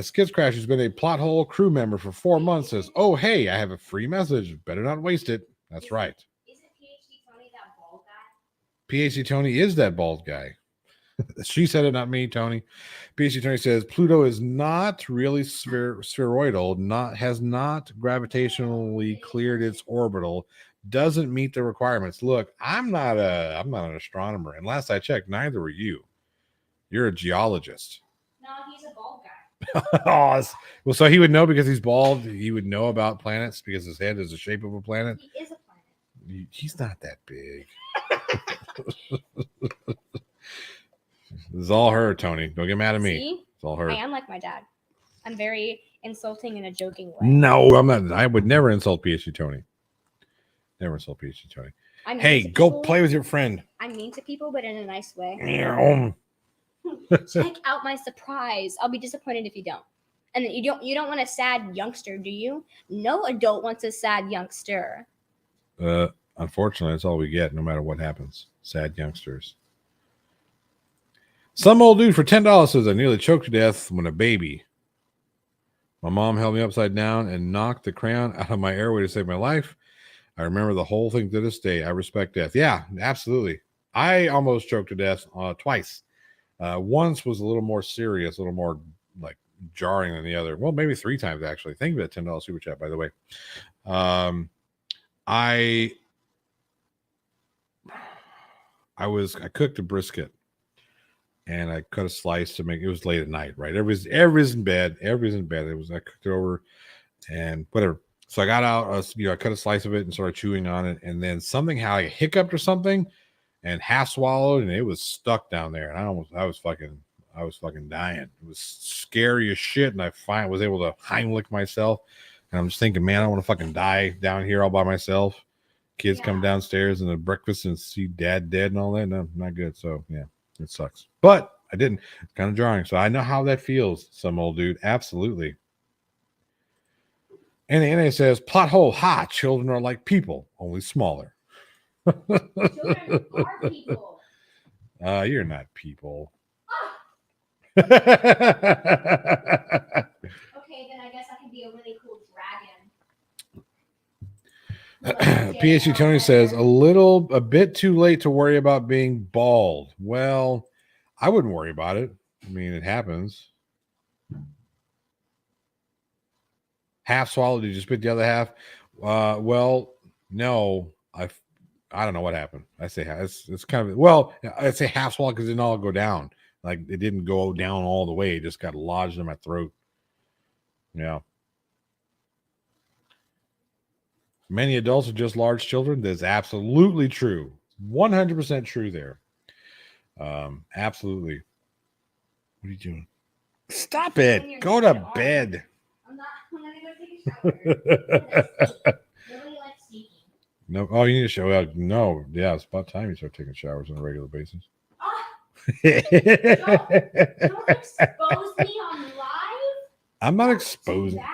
Skids Crash has been a plot hole crew member for 4 months. Says, "Oh hey, I have a free message. Better not waste it." That's right. Isn't PhD Tony that bald guy? PhD Tony is that bald guy. She said it, not me, Tony. PhD Tony says Pluto is not really spheroidal, has not gravitationally cleared its orbital, doesn't meet the requirements. Look, I'm not an astronomer, and last I checked, neither were you. You're a geologist. No, he's a bald guy. Oh, well, so he would know because he's bald. He would know about planets because his head is the shape of a planet. He is a planet. He's not that big. This is all her, Tony. Don't get mad at me. See? It's all her. I am like my dad. I'm very insulting in a joking way. No, I'm not. I would never insult PhD Tony. Never insult PhD Tony. I'm mean Hey, to go people. play with your friend. I'm mean to people, but in a nice way. Meow. Check out my surprise. I'll be disappointed if you don't. And then you don't want a sad youngster, do you? No adult wants a sad youngster. Unfortunately, that's all we get, no matter what happens. Sad youngsters. Some old dude for $10 says I nearly choked to death when a baby. My mom held me upside down and knocked the crayon out of my airway to save my life. I remember the whole thing to this day. I respect death. Yeah, absolutely. I almost choked to death twice. Once was a little more serious, a little more like jarring than the other. Well, maybe 3 times actually. Thank you for that $10 super chat, by the way. I cooked a brisket and I cut a slice to make it was late at night, right? Everybody's in bed. I cooked it over and whatever. So I got out, I cut a slice of it and started chewing on it, and then how I hiccuped or something and half swallowed, and it was stuck down there, and I was fucking dying. It was scary as shit, and I finally was able to Heimlich myself, and I'm just thinking, man, I want to fucking die down here all by myself. Kids come downstairs and the breakfast and see dad dead and all that. No, not good. So yeah, it sucks. But I didn't. It's kind of jarring. So I know how that feels. Some old dude, absolutely. And the NA says, plot hole, ha, children are like people, only smaller. Children are people. You're not people. Okay, then I guess I can be a really cool dragon. PhD Tony says, a bit too late to worry about being bald. Well, I wouldn't worry about it. I mean, it happens. Half swallowed, did you spit the other half? Well, no, I don't know what happened. I say it's kind of, well, I'd say half swallowed because it didn't all go down. Like it didn't go down all the way. It just got lodged in my throat. Yeah. Many adults are just large children. That's absolutely true. 100% true there. Absolutely. What are you doing? Stop it. Go to bed. I'm not going to take a shower. Nobody likes sneaking. No. Oh, you need to show up. No. Yeah, it's about time you start taking showers on a regular basis. Don't expose me on live. I'm not exposing.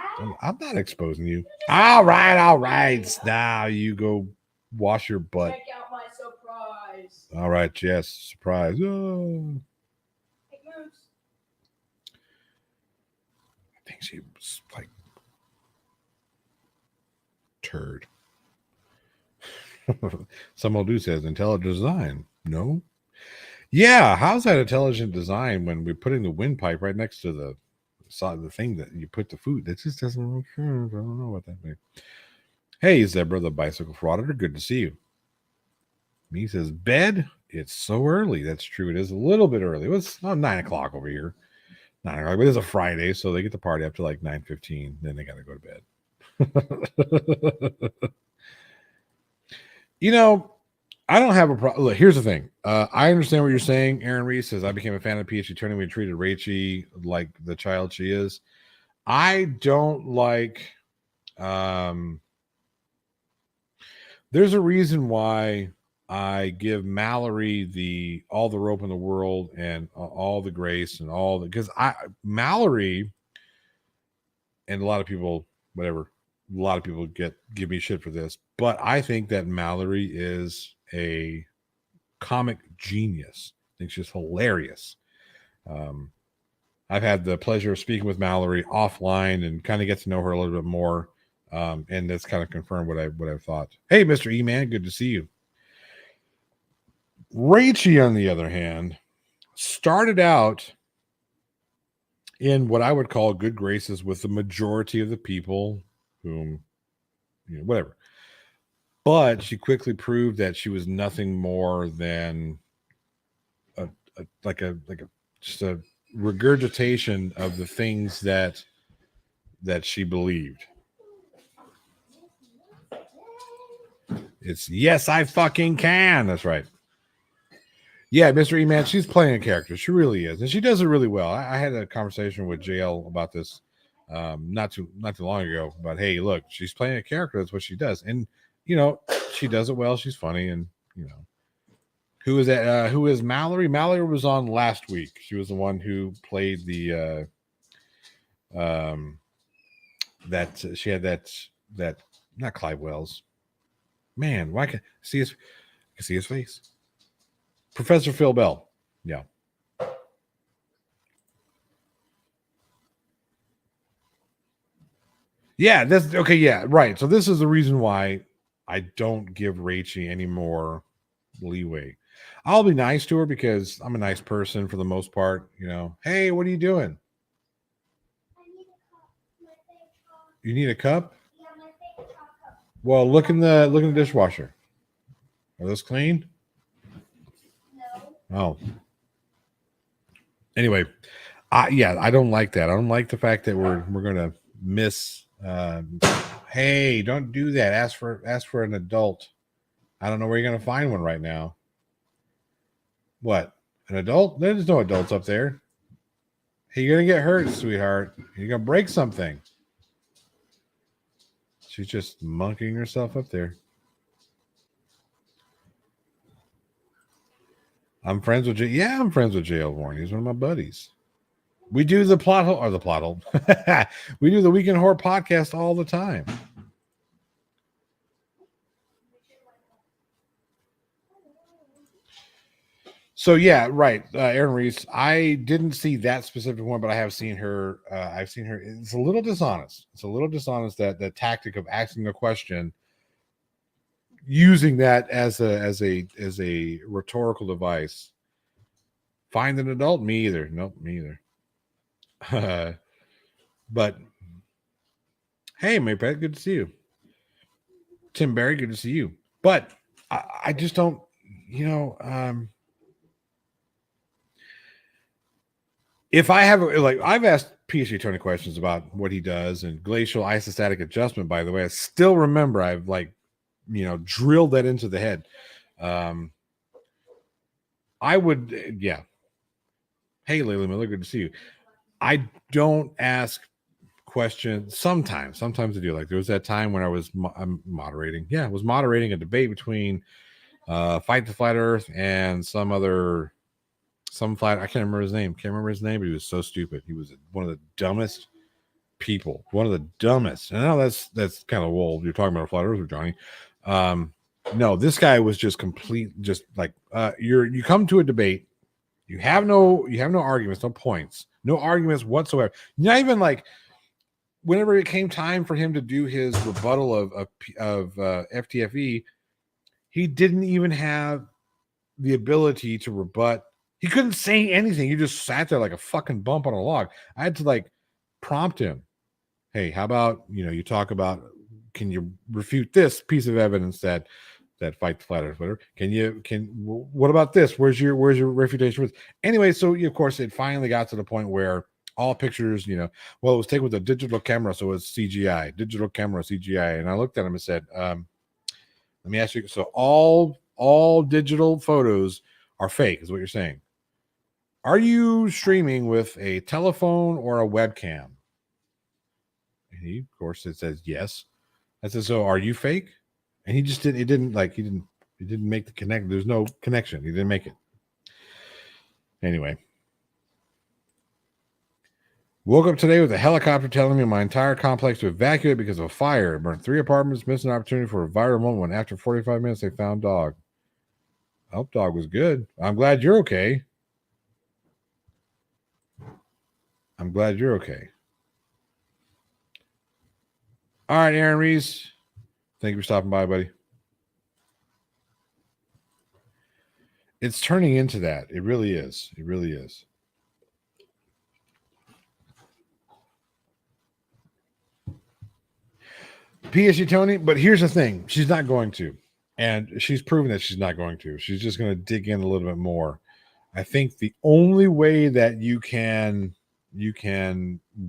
I'm not exposing you. All right. Now you go wash your butt. Check out my surprise. All right. Yes. Surprise. Oh. It moves. I think she was like turd. Some old dude says intelligent design. No. Yeah. How's that intelligent design when we're putting the windpipe right next to the thing that you put the food? That just doesn't make sense. I don't know what that means. Hey, Zebra, the bicycle frauditor. Good to see you. He says, bed. It's so early. That's true. It is a little bit early. It's 9 o'clock over here. 9 o'clock, but it's a Friday, so they get the party up to like 9:15. Then they got to go to bed. You know, I don't have a problem. Look, here's the thing. I understand what you're saying. Aaron Reese says, I became a fan of PhD Tony when we treated Rachie like the child she is. I don't like, there's a reason why I give Mallory all the rope in the world and all the grace and all the, because Mallory and a lot of people give me shit for this, but I think that Mallory is a comic genius. I think she's hilarious. I've had the pleasure of speaking with Mallory offline and kind of get to know her a little bit more. And that's kind of confirmed what I've thought. Hey, Mr. E-Man, good to see you. Rachie, on the other hand, started out in what I would call good graces with the majority of the people whom, whatever. But she quickly proved that she was nothing more than just a regurgitation of the things that she believed. It's yes, I fucking can. That's right. Yeah, Mr. E-Man, she's playing a character. She really is, and she does it really well. I had a conversation with JL about this not too long ago. But hey, look, she's playing a character. That's what she does, and she does it well. She's funny, and who is that? Who is Mallory? Mallory was on last week. She was the one who played the that she had that not Clive Wells. Man, why can't I see his face? Professor Phil Bell. Yeah. Yeah, that's okay. Yeah, right. So this is the reason why I don't give Rachie any more leeway. I'll be nice to her because I'm a nice person for the most part. Hey, what are you doing? You need a cup? Yeah, my favorite taco. Well, look in the dishwasher. Are those clean? No. Oh. Anyway, I don't like that. I don't like the fact that we're gonna miss. Hey, don't do that. Ask for an adult. I don't know where you're gonna find one right now. What? An adult? There's no adults up there. Hey, you're gonna get hurt, sweetheart. You're gonna break something. She's just monkeying herself up there. I'm friends with I'm friends with JL Warren. He's one of my buddies. We do the plot hole. We do the Weekend Horror podcast all the time. So yeah, right. Aaron Reese. I didn't see that specific one, but I have seen her. I've seen her. It's a little dishonest. It's a little dishonest that the tactic of asking a question, using that as a rhetorical device. Find an adult? Me either. Nope, me either. But hey, Maypet, good to see you. Tim Barry, good to see you. But I just don't, if I have I've asked PhD Tony questions about what he does and glacial isostatic adjustment. By the way, I still remember I've drilled that into the head. I would, yeah. Hey, Layla Miller, good to see you. I don't ask questions. Sometimes I do. Like there was that time when I'm moderating. Yeah, I was moderating a debate between Fight the Flat Earth and some flat. I can't remember his name. But he was so stupid. He was one of the dumbest people. One of the dumbest. And now that's kind of old. You're talking about a flat earth with Johnny. No, this guy was just you come to a debate. You have no arguments, no points, no arguments whatsoever. Not even whenever it came time for him to do his rebuttal of FTFE, he didn't even have the ability to rebut. He couldn't say anything. He just sat there like a fucking bump on a log. I had to prompt him. Hey, how about, you talk about, can you refute this piece of evidence that Fight the Flat Earth, whatever? What about this? Where's your refutation? Anyway, so of course it finally got to the point where all pictures, it was taken with a digital camera, so it's CGI, digital camera, CGI. And I looked at him and said, let me ask you, so all digital photos are fake, is what you're saying. Are you streaming with a telephone or a webcam? And he, of course, it says yes. I said, so are you fake? And he just didn't make the connect. There's no connection. He didn't make it. Anyway. Woke up today with a helicopter telling me my entire complex to evacuate because of a fire. It burned 3 apartments, missed an opportunity for a viral moment when after 45 minutes they found dog. I hope dog was good. I'm glad you're okay. I'm glad you're okay. All right, Aaron Reese. Thank you for stopping by, buddy. It's turning into that. It really is. It really is. PSG Tony, but here's the thing. She's not going to. And she's proven that she's not going to. She's just going to dig in a little bit more. I think the only way that you can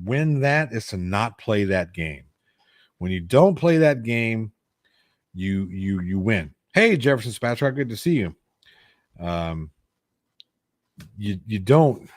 win that is to not play that game. When you don't play that game, you win. Hey, Jefferson Spatchrock, good to see you. You don't.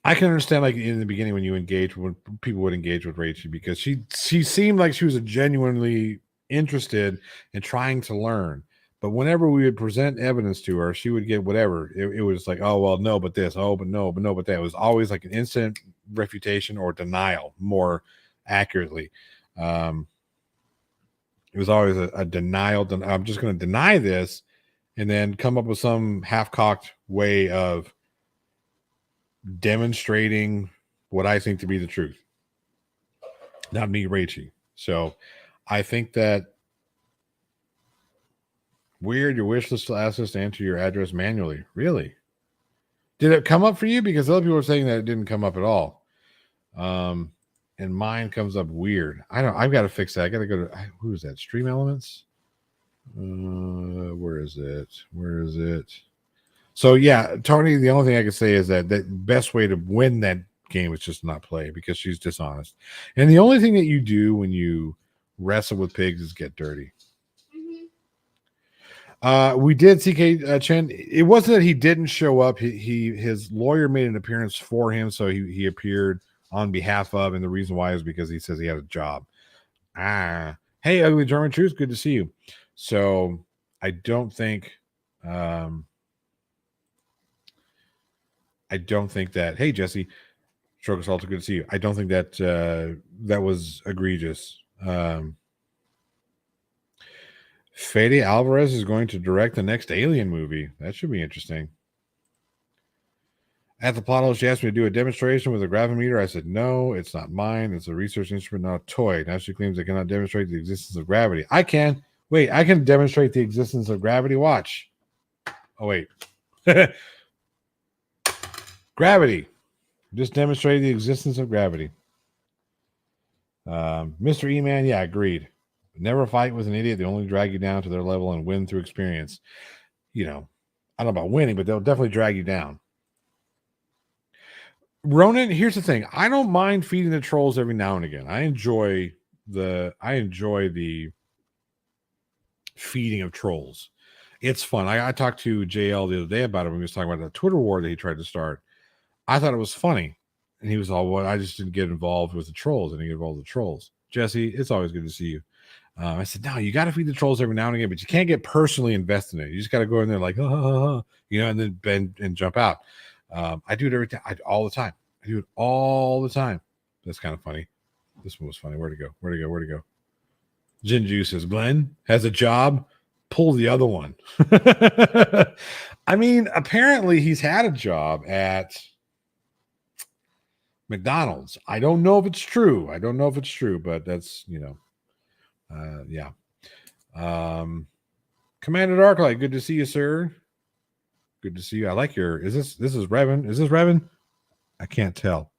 I can understand, like in the beginning when people would engage with Rachel, because she seemed like she was genuinely interested in trying to learn. But whenever we would present evidence to her, she would get whatever. It was like, oh well, no, but this, oh, but no, but that. It was always like an instant refutation or denial, more accurately. It was always a denial. I'm just going to deny this, and then come up with some half-cocked way of demonstrating what I think to be the truth. Not me, Rachie. So I think that weird, your wish list asks us to enter your address manually. Really? Did it come up for you? Because other people are saying that it didn't come up at all. And mine comes up weird. I've got to fix that. I got to go to, who is that? Stream Elements? Where is it? So yeah, Tony, the only thing I can say is that the best way to win that game is just not play, because she's dishonest. And the only thing that you do when you wrestle with pigs is get dirty. We did CK Chen. It wasn't that he didn't show up. His lawyer made an appearance for him, so he appeared on behalf of, and the reason why is because he says he had a job. Hey, Ugly German Truth, good to see you. So I don't think that. Hey, Jesse, Stroke Assault, good to see you. I don't think that that was egregious. Fede Alvarez is going to direct the next Alien movie. That should be interesting. At the plot hole, she asked me to do a demonstration with a gravimeter. I said, no, it's not mine. It's a research instrument, not a toy. Now she claims I cannot demonstrate the existence of gravity. I can. Wait, I can demonstrate the existence of gravity. Watch. Oh, wait. Gravity. Just demonstrate the existence of gravity. Mr. E-Man, yeah, agreed. Never fight with an idiot. They only drag you down to their level and win through experience. You know, I don't know about winning, but they'll definitely drag you down. Ronan, here's the thing. I don't mind feeding the trolls every now and again. I enjoy the feeding of trolls. It's fun. I talked to JL the other day about it when he was talking about the Twitter war that he tried to start. I thought it was funny. And he was all, well, I just didn't get involved with the trolls. I didn't get involved with the trolls. Jesse, it's always good to see you. I said, no, you got to feed the trolls every now and again, but you can't get personally invested in it. You just got to go in there like, you know, and then bend and jump out. I do it every time. All the time. I do it all the time. That's kind of funny. This one was funny. Where'd it go? Jinju says, Glenn has a job. Pull the other one. I mean, apparently he's had a job at McDonald's. I don't know if it's true. But that's, you know, yeah. Commander Darklight, good to see you, sir. Good to see you. I like your, this is Revan? Is this Revan? I can't tell.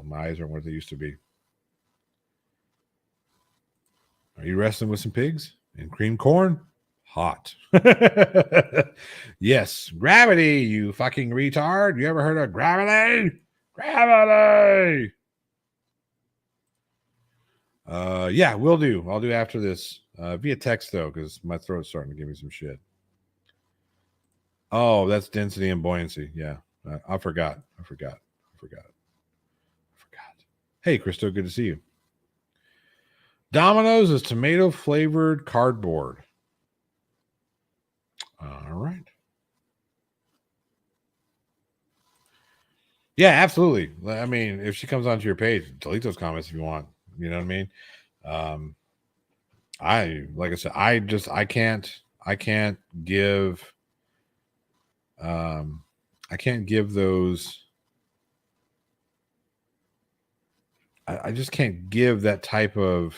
My eyes aren't what they used to be. Are you wrestling with some pigs and cream corn? Hot. Yes. Gravity, you fucking retard. You ever heard of gravity? Gravity. Yeah, will do. I'll do after this. Via text, though, because my throat's starting to give me some shit. Oh, that's density and buoyancy. Yeah. I forgot. Hey, Christo, good to see you. Domino's is tomato flavored cardboard. All right. Yeah, absolutely. I mean, if she comes onto your page, delete those comments if you want. You know what I mean? Like I said, I can't give those I just can't give that type of.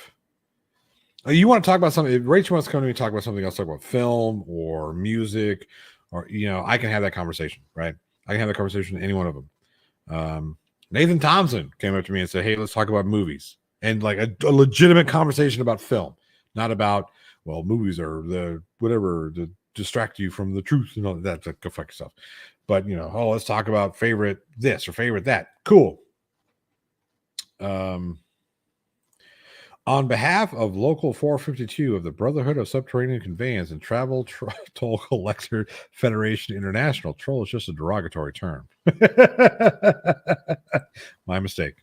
You want to talk about something? If Rachel wants to come to me and talk about something else, talk about film or music, or I can have that conversation, right? I can have that conversation with any one of them. Nathan Thompson came up to me and said, "Hey, let's talk about movies," and like a legitimate conversation about film, not about movies are the whatever to distract you from the truth and all that. Go fuck yourself. But let's talk about favorite this or favorite that. Cool. On behalf of Local 452 of the Brotherhood of Subterranean Conveyance and Travel Toll Collector Federation International, troll is just a derogatory term. My mistake.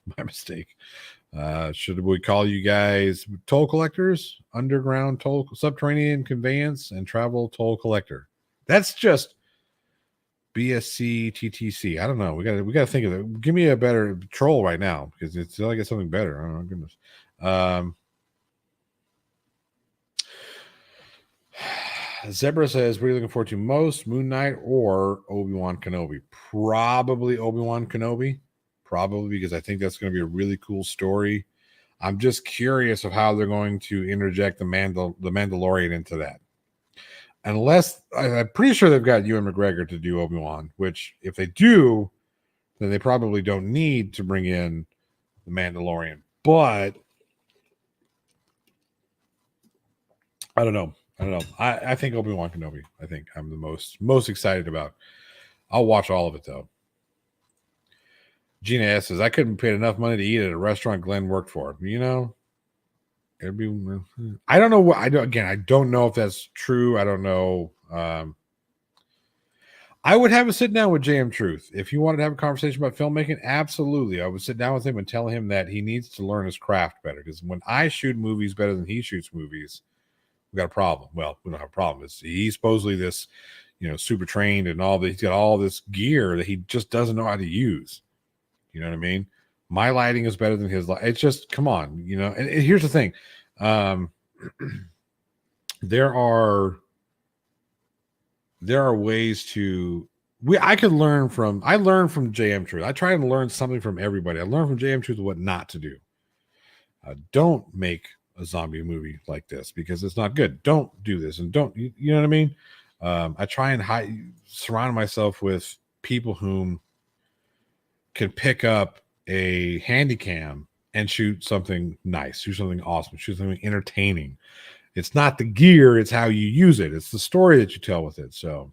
Should we call you guys toll collectors, underground toll, subterranean conveyance, and travel toll collector? That's just BSC TTC. I don't know. We got to think of it. Give me a better troll right now because it's like it's something better. Oh my goodness. Zebra says, what are you looking forward to most, Moon Knight or Obi-Wan Kenobi? Probably Obi-Wan Kenobi. Probably because I think that's going to be a really cool story. I'm just curious of how they're going to interject the Mandalorian into that. Unless, I'm pretty sure they've got Ewan McGregor to do Obi-Wan, which if they do, then they probably don't need to bring in the Mandalorian. But I don't know. I think Obi-Wan Kenobi. I think I'm the most excited about. I'll watch all of it though. Gina S says I couldn't pay enough money to eat at a restaurant Glenn worked for. It'd be. I don't know what I do. Again, I don't know if that's true. I don't know. I would have a sit down with JM Truth if you wanted to have a conversation about filmmaking. Absolutely, I would sit down with him and tell him that he needs to learn his craft better. Because when I shoot movies better than he shoots movies, we got a problem. Well, we don't have a problem. He's supposedly this, super trained and all that. He's got all this gear that he just doesn't know how to use. You know what I mean? My lighting is better than his. It's just, come on, And here's the thing: there are ways to. I learn from JM Truth. I try and learn something from everybody. I learn from JM Truth what not to do. Don't make a zombie movie like this because it's not good. Don't do this and don't. You know what I mean? I try and surround myself with people whom can pick up a handy cam and shoot something nice, shoot something awesome, shoot something entertaining. It's not the gear, it's how you use it. It's the story that you tell with it. So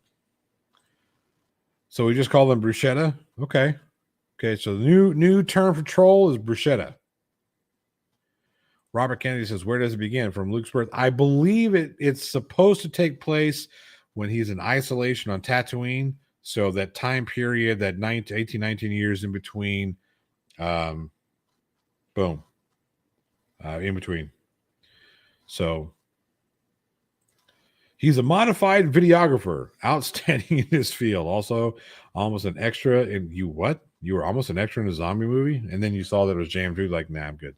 we just call them bruschetta. Okay. So the new term for troll is bruschetta. Robert Kennedy says, where does it begin? From Luke's birth. I believe it's supposed to take place when he's in isolation on Tatooine. So that time period, that 18, 19 years in between, in between. So he's a modified videographer, outstanding in his field. Also, almost an extra in you. What? You were almost an extra in a zombie movie, and then you saw that it was jammed through. Like, nah, I'm good.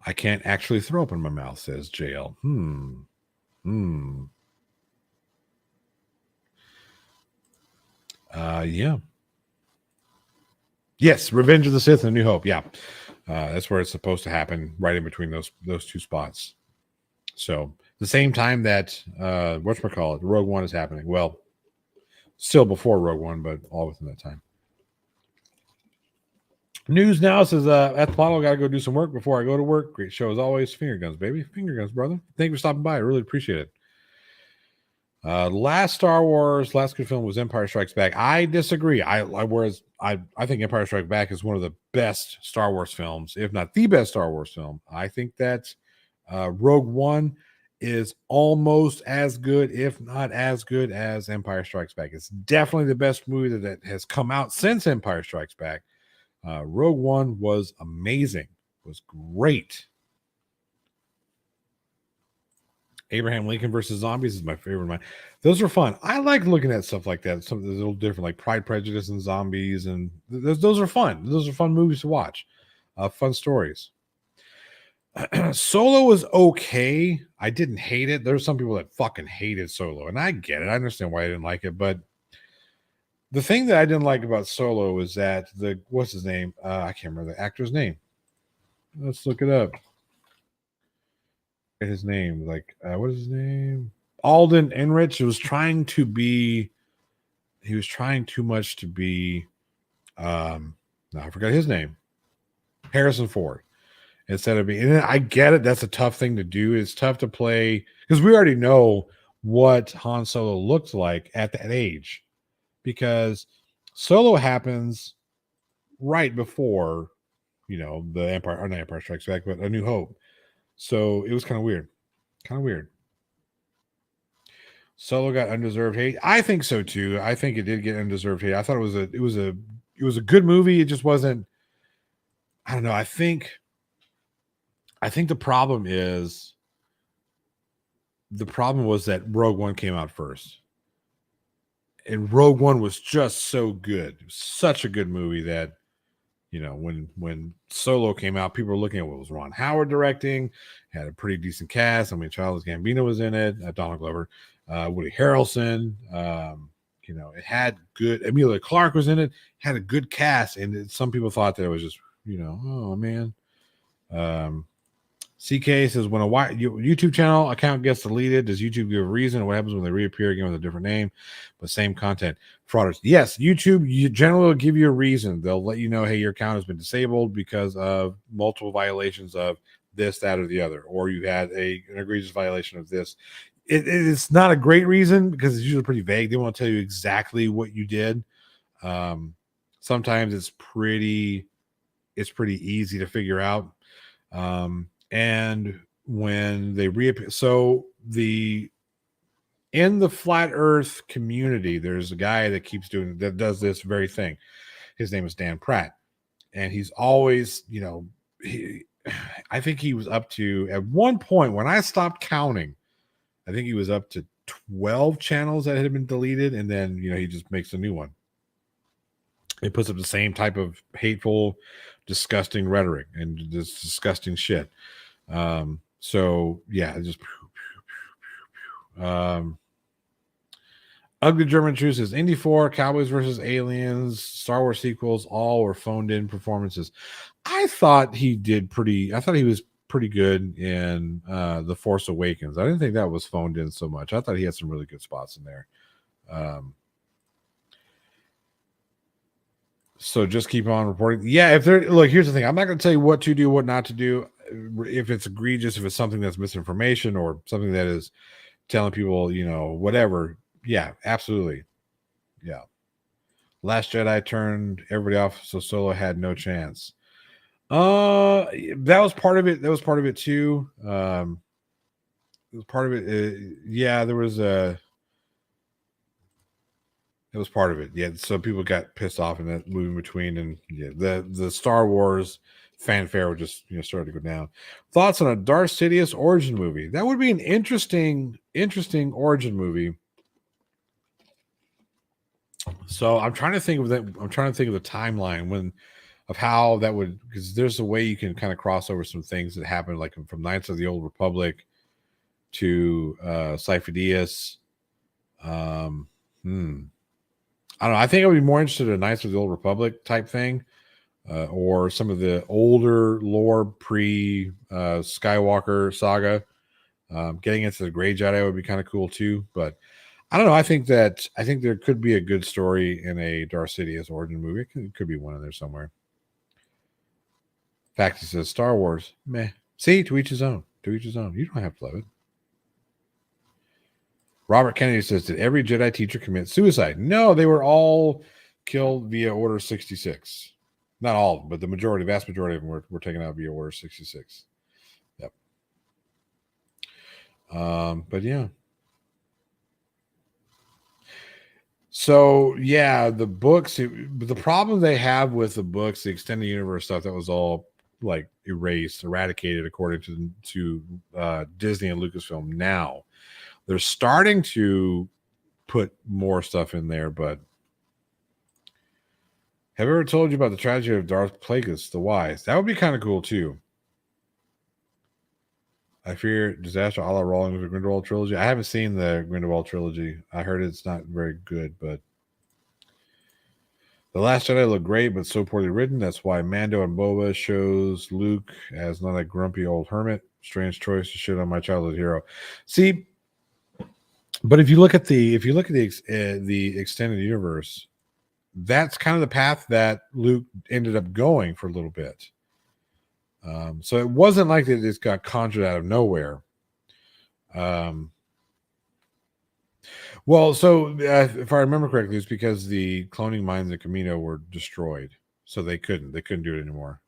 I can't actually throw up in my mouth, says JL. Yeah. Yes, Revenge of the Sith and New Hope. Yeah. That's where it's supposed to happen, right in between those two spots. So the same time that Rogue One is happening. Well, still before Rogue One, but all within that time. News now says at the bottle, got to go do some work before I go to work. Great show as always. Finger guns, baby. Finger guns, brother. Thank you for stopping by. I really appreciate it. Last good film was Empire Strikes Back. I disagree. I think Empire Strikes Back is one of the best Star Wars films, if not the best Star Wars film. I think that Rogue One is almost as good, if not as good as Empire Strikes Back. It's definitely the best movie that has come out since Empire Strikes Back. Rogue One was amazing. It was great. Abraham Lincoln versus Zombies is my favorite of mine. Those are fun. I like looking at stuff like that. Something that's a little different, like Pride, Prejudice, and Zombies, and those are fun. Those are fun movies to watch. Fun stories. Solo was okay. I didn't hate it. There's some people that fucking hated Solo, and I get it. I understand why I didn't like it, but The thing that I didn't like about Solo was that what's his name? I can't remember the actor's name. Let's look it up. His name, what is his name? Alden Enrich was trying to be. He was trying too much to be. No, I forgot his name. Harrison Ford. Instead of being, and I get it. That's a tough thing to do. It's tough to play because we already know what Han Solo looked like at that age, because Solo happens right before, the Empire, or not Empire Strikes Back, but A New Hope. So it was kind of weird. Kind of weird. Solo got undeserved hate. I think so too. I think it did get undeserved hate. I thought it was a good movie. It just wasn't. I don't know. I think the problem was that Rogue One came out first. And Rogue One was just so good. It was such a good movie that, when Solo came out, people were looking at what was Ron Howard directing, had a pretty decent cast. I mean, Childish Gambino was in it, Donald Glover, Woody Harrelson. It had good. Emilia Clarke was in it, had a good cast, and some people thought that it was just, oh man. CK says, when a YouTube channel account gets deleted, does YouTube give a reason? What happens when they reappear again with a different name, but same content? Frauders. Yes, YouTube generally will give you a reason. They'll let you know, hey, your account has been disabled because of multiple violations of this, that, or the other, or you had an egregious violation of this. It's not a great reason because it's usually pretty vague. They won't tell you exactly what you did. Sometimes it's pretty easy to figure out. And when they reappear, so in the flat earth community, there's a guy that does this very thing. His name is Dan Pratt, and he's always, I think he was up to, at one point when I stopped counting, I think he was up to 12 channels that had been deleted, and then he just makes a new one. He puts up the same type of hateful, disgusting rhetoric and this disgusting shit. So yeah, just Ugly German Truth says Indy 4, Cowboys versus Aliens, Star Wars sequels, all were phoned in performances. I thought he was pretty good in The Force Awakens. I didn't think that was phoned in so much. I thought he had some really good spots in there. So just keep on reporting. Yeah, here's the thing. I'm not going to tell you what to do, what not to do. If it's egregious, if it's something that's misinformation or something that is telling people, whatever. Yeah, absolutely. Yeah. Last Jedi turned everybody off, so Solo had no chance. That was part of it. That was part of it too. It was part of it. Yeah, there was a. It was part of it. Yeah, so people got pissed off in that movie in between, and yeah, the Star Wars fanfare would just started to go down. Thoughts on a Darth Sidious origin movie? That would be an interesting origin movie. So I'm trying to think of that. I'm trying to think of the timeline of how that would, because there's a way you can kind of cross over some things that happened, like from Knights of the Old Republic to Cypher Diaz. I don't know. I think I would be more interested in Knights of the Old Republic type thing, or some of the older lore pre Skywalker saga. Getting into the Grey Jedi would be kind of cool too. But I don't know. I think there could be a good story in a Darth Sidious origin movie. It could be one in there somewhere. Fact, he says Star Wars, meh. See, to each his own. To each his own. You don't have to love it. Robert Kennedy says, did every Jedi teacher commit suicide? No, they were all killed via Order 66. Not all of them, but the vast majority of them were taken out via Order 66. Yep. But yeah. So yeah, the books, the problem they have with the books, the extended universe stuff, that was all like eradicated according to Disney and Lucasfilm. Now they're starting to put more stuff in there, but have I ever told you about the tragedy of Darth Plagueis the Wise? That would be kind of cool too. I fear disaster a la Rolling with the Grindelwald trilogy. I haven't seen the Grindelwald trilogy. I heard it's not very good, but The Last Jedi looked great, but so poorly written. That's why Mando and Boba shows Luke as not a grumpy old hermit. Strange choice to shit on my childhood hero. See, but if you look at the extended universe, that's kind of the path that Luke ended up going for a little bit. So it wasn't like it just got conjured out of nowhere. Well, so if I remember correctly, it's because the cloning mines in Camino were destroyed, so they couldn't do it anymore.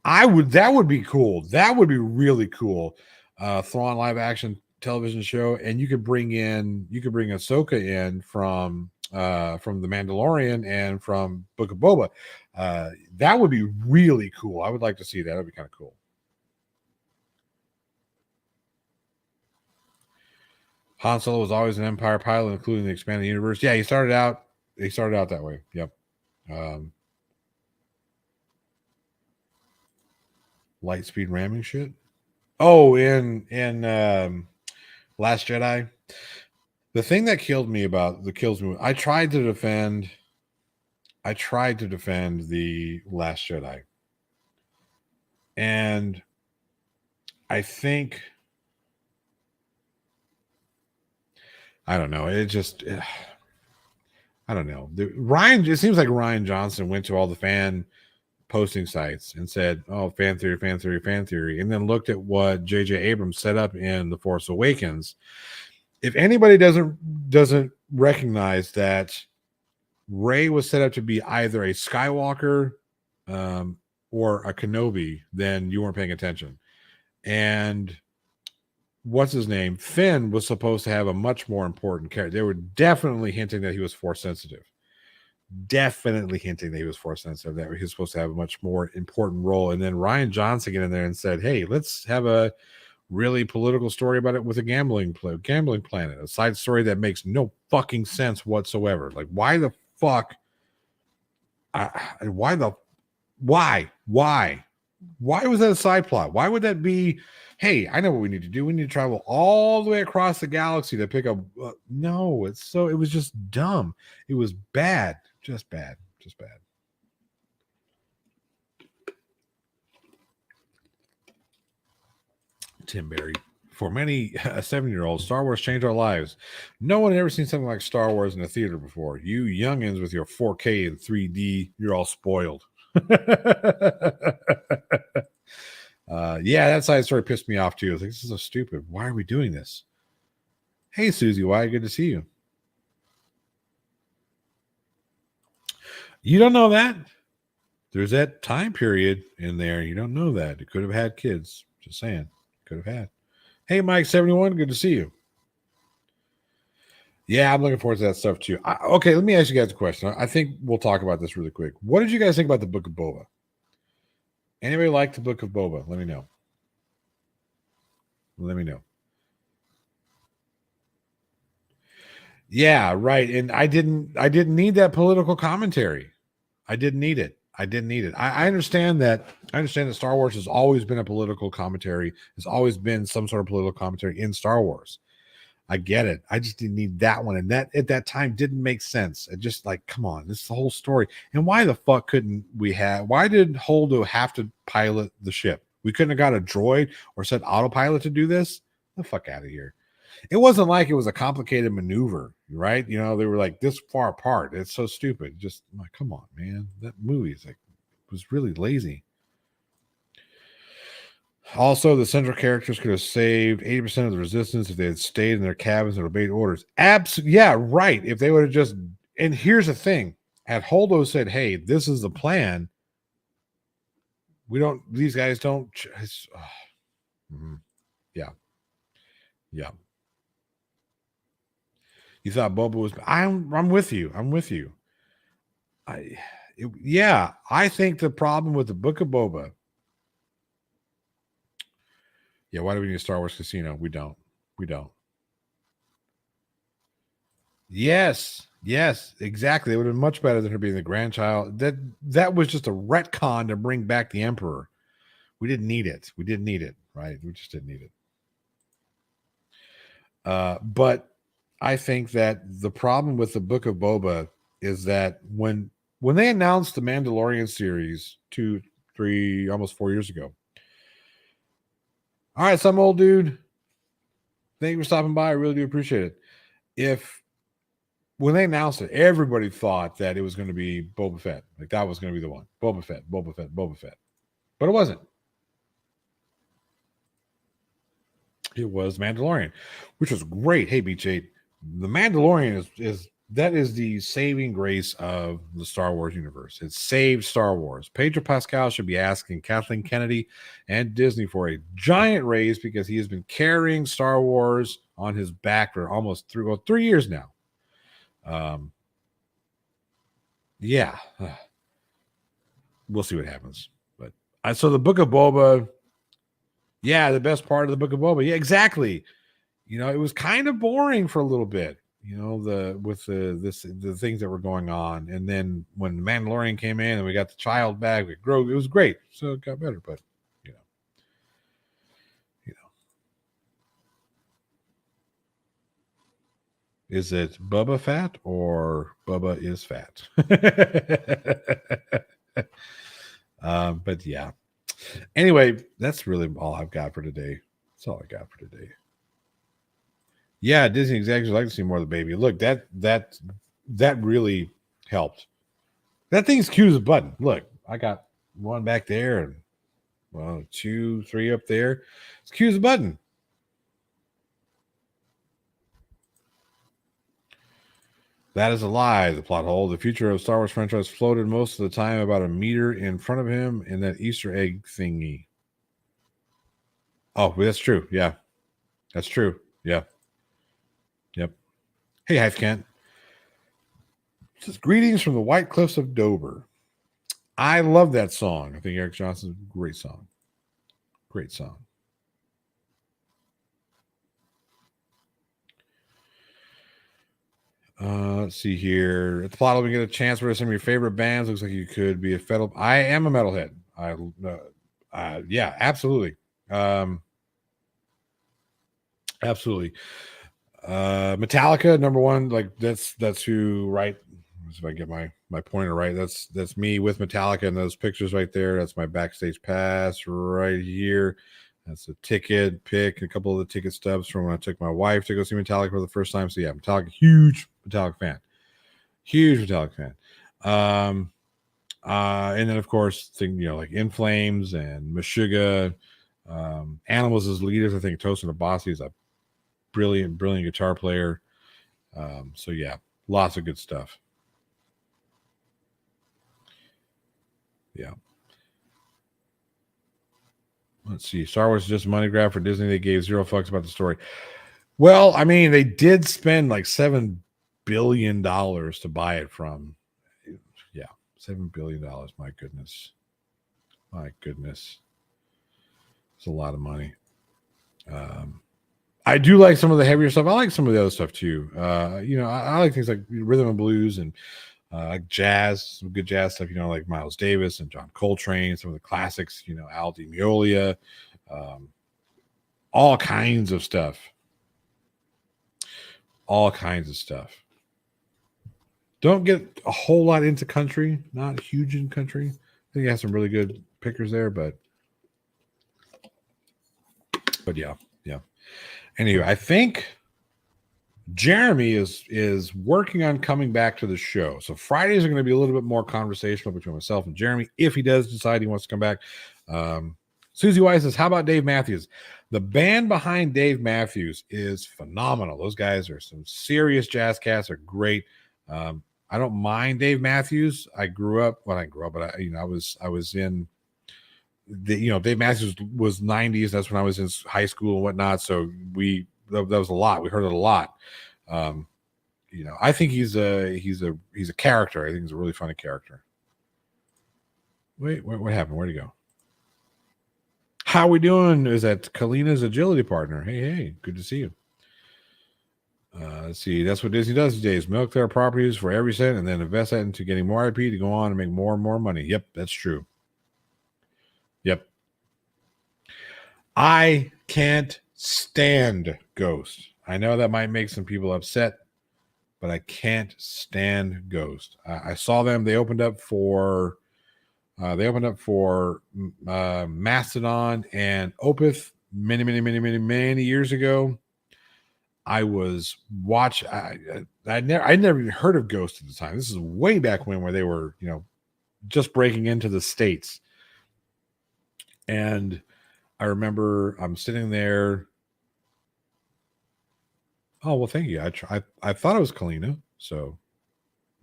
That would be cool. That would be really cool. Thrawn live action television show, and you could bring Ahsoka in from the Mandalorian and from Book of Boba. That would be really cool. I would like to see that. That'd be kind of cool. Han Solo was always an Empire pilot, including the expanded universe. Yeah, he started out that way. Yep. Light speed ramming shit. Oh, in Last Jedi. The thing that kills me. I tried to defend the Last Jedi. And I think I don't know. I don't know. It seems like Ryan Johnson went to all the fan posting sites and said, "Oh, fan theory," and then looked at what J.J. Abrams set up in The Force Awakens. If anybody doesn't recognize that Rey was set up to be either a Skywalker or a Kenobi, then you weren't paying attention. And what's his name? Finn was supposed to have a much more important character. They were definitely hinting that he was Force sensitive. That he was supposed to have a much more important role. And then Ryan Johnson get in there and said, "Hey, let's have a really political story about it with a gambling planet, a side story that makes no fucking sense whatsoever. Like, why the fuck? Why was that a side plot? Why would that be? Hey, I know what we need to do. We need to travel all the way across the galaxy to pick up. No, it was just dumb. It was bad, just bad. Tim Berry. For many 7-year-olds, Star Wars changed our lives. No one had ever seen something like Star Wars in a theater before. You youngins with your 4K and 3D, you're all spoiled. Yeah, that side story pissed me off too. I was like, this is so stupid. Why are we doing this? Hey, Susie, why? Good to see you. You don't know that? There's that time period in there. You don't know that. It could have had kids. Just saying. Could have had. Hey, Mike 71, good to see you. Yeah, I'm looking forward to that stuff too. Okay, let me ask you guys a question. I think we'll talk about this really quick. What did you guys think about the Book of Boba? Anybody like the Book of Boba? Let me know. Yeah, right. And I didn't need that political commentary. I didn't need it. I understand that Star Wars has always been a political commentary. There's always been some sort of political commentary in Star Wars. I get it. I just didn't need that one. And that at that time didn't make sense. It just like, come on, this is the whole story. And why the fuck couldn't we why did Holdo have to pilot the ship? We couldn't have got a droid or set autopilot to do this? The fuck out of here. It wasn't like it was a complicated maneuver, right? You know, they were like this far apart. It's so stupid. Just like, come on, man. That movie is like, was really lazy. Also, the central characters could have saved 80% of the resistance if they had stayed in their cabins and obeyed orders. Absolutely. Yeah, right. If they would have just, and here's the thing, had Holdo said, hey, this is the plan, these guys don't. Yeah. You thought Boba was, I'm with you. I think the problem with the Book of Boba. Yeah, why do we need a Star Wars casino? We don't. Yes, exactly. It would have been much better than her being the grandchild. That was just a retcon to bring back the Emperor. We didn't need it. Right? We just didn't need it. But I think that the problem with the Book of Boba is that when they announced the Mandalorian series 2, 3, almost 4 years ago. All right, some old dude. Thank you for stopping by. I really do appreciate it. When they announced it, everybody thought that it was going to be Boba Fett. Like that was going to be the one. Boba Fett. But it wasn't. It was Mandalorian, which was great. Hey, Beach 8. The Mandalorian is the saving grace of the Star Wars universe. It saved Star Wars. Pedro Pascal should be asking Kathleen Kennedy and Disney for a giant raise because he has been carrying Star Wars on his back for almost 3 years now. Yeah, we'll see what happens. But so the Book of Boba, yeah, the best part of the Book of Boba, yeah, exactly. It was kind of boring for a little bit. The things that were going on, and then when the Mandalorian came in and we got the child back, it was great. So it got better, but is it Bubba fat or Bubba is fat? But yeah. Anyway, that's really all I've got for today. That's all I got for today. Yeah, Disney executives like to see more of the baby. Look, that really helped. That thing's cute as a button. Look, I got one back there and 1, 2, 3 up there. It's cute as a button. That is a lie, the plot hole. The future of Star Wars franchise floated most of the time about a meter in front of him in that Easter egg thingy. Oh, that's true. Yeah. That's true. Yeah. Yep. Hey, Hive Kent. It says, greetings from the White Cliffs of Dover. I love that song. I think Eric Johnson's a great song. Great song. Let's see here. At the plot, we get a chance for some of your favorite bands. Looks like you could be a metal. I am a metalhead. Yeah, absolutely. Absolutely. Metallica, number one. Like that's who. Right. Let's see if I get my pointer right. That's me with Metallica and those pictures right there. That's my backstage pass right here. That's a ticket pick, a couple of the ticket stubs from when I took my wife to go see Metallica for the first time. So yeah, Metallica, huge Metallica fan. And then of course, like In Flames and Meshuggah, Animals as leaders. I think Tosin Abasi is a brilliant guitar player. So yeah, lots of good stuff. Yeah. Let's see. Star Wars is just a money grab for Disney. They gave 0 fucks about the story. Well, I mean, they did spend like $7 billion to buy it from. Yeah, $7 billion. My goodness. It's a lot of money. I do like some of the heavier stuff. I like some of the other stuff too. I like things like rhythm and blues and jazz, some good jazz stuff, like Miles Davis and John Coltrane, some of the classics, Al Di Meola, all kinds of stuff. Don't get a whole lot into country, not huge in country. I think he has some really good pickers there, but yeah. Anyway, I think Jeremy is working on coming back to the show. So Fridays are going to be a little bit more conversational between myself and Jeremy, if he does decide he wants to come back. Susie Wise says, how about Dave Matthews? The band behind Dave Matthews is phenomenal. Those guys are some serious jazz cats. Are great. I don't mind Dave Matthews. I grew up, but I was in Dave Matthews was 90s. That's when I was in high school and whatnot. So that was a lot. We heard it a lot. I think he's a character. I think he's a really funny character. Wait, what happened? Where'd he go? How we doing? Is that Kalina's agility partner? Hey, good to see you. Let's see. That's what Disney does these days. Milk their properties for every cent and then invest that into getting more IP to go on and make more and more money. Yep, that's true. Yep. I can't stand Ghost. I know that might make some people upset, but I can't stand Ghost. I saw them. They opened up for Mastodon and Opeth many years ago. I was watch. I never even heard of Ghost at the time. This is way back when, where they were, just breaking into the States. And I remember I'm sitting there. Oh, well, thank you. I thought it was Kalina, so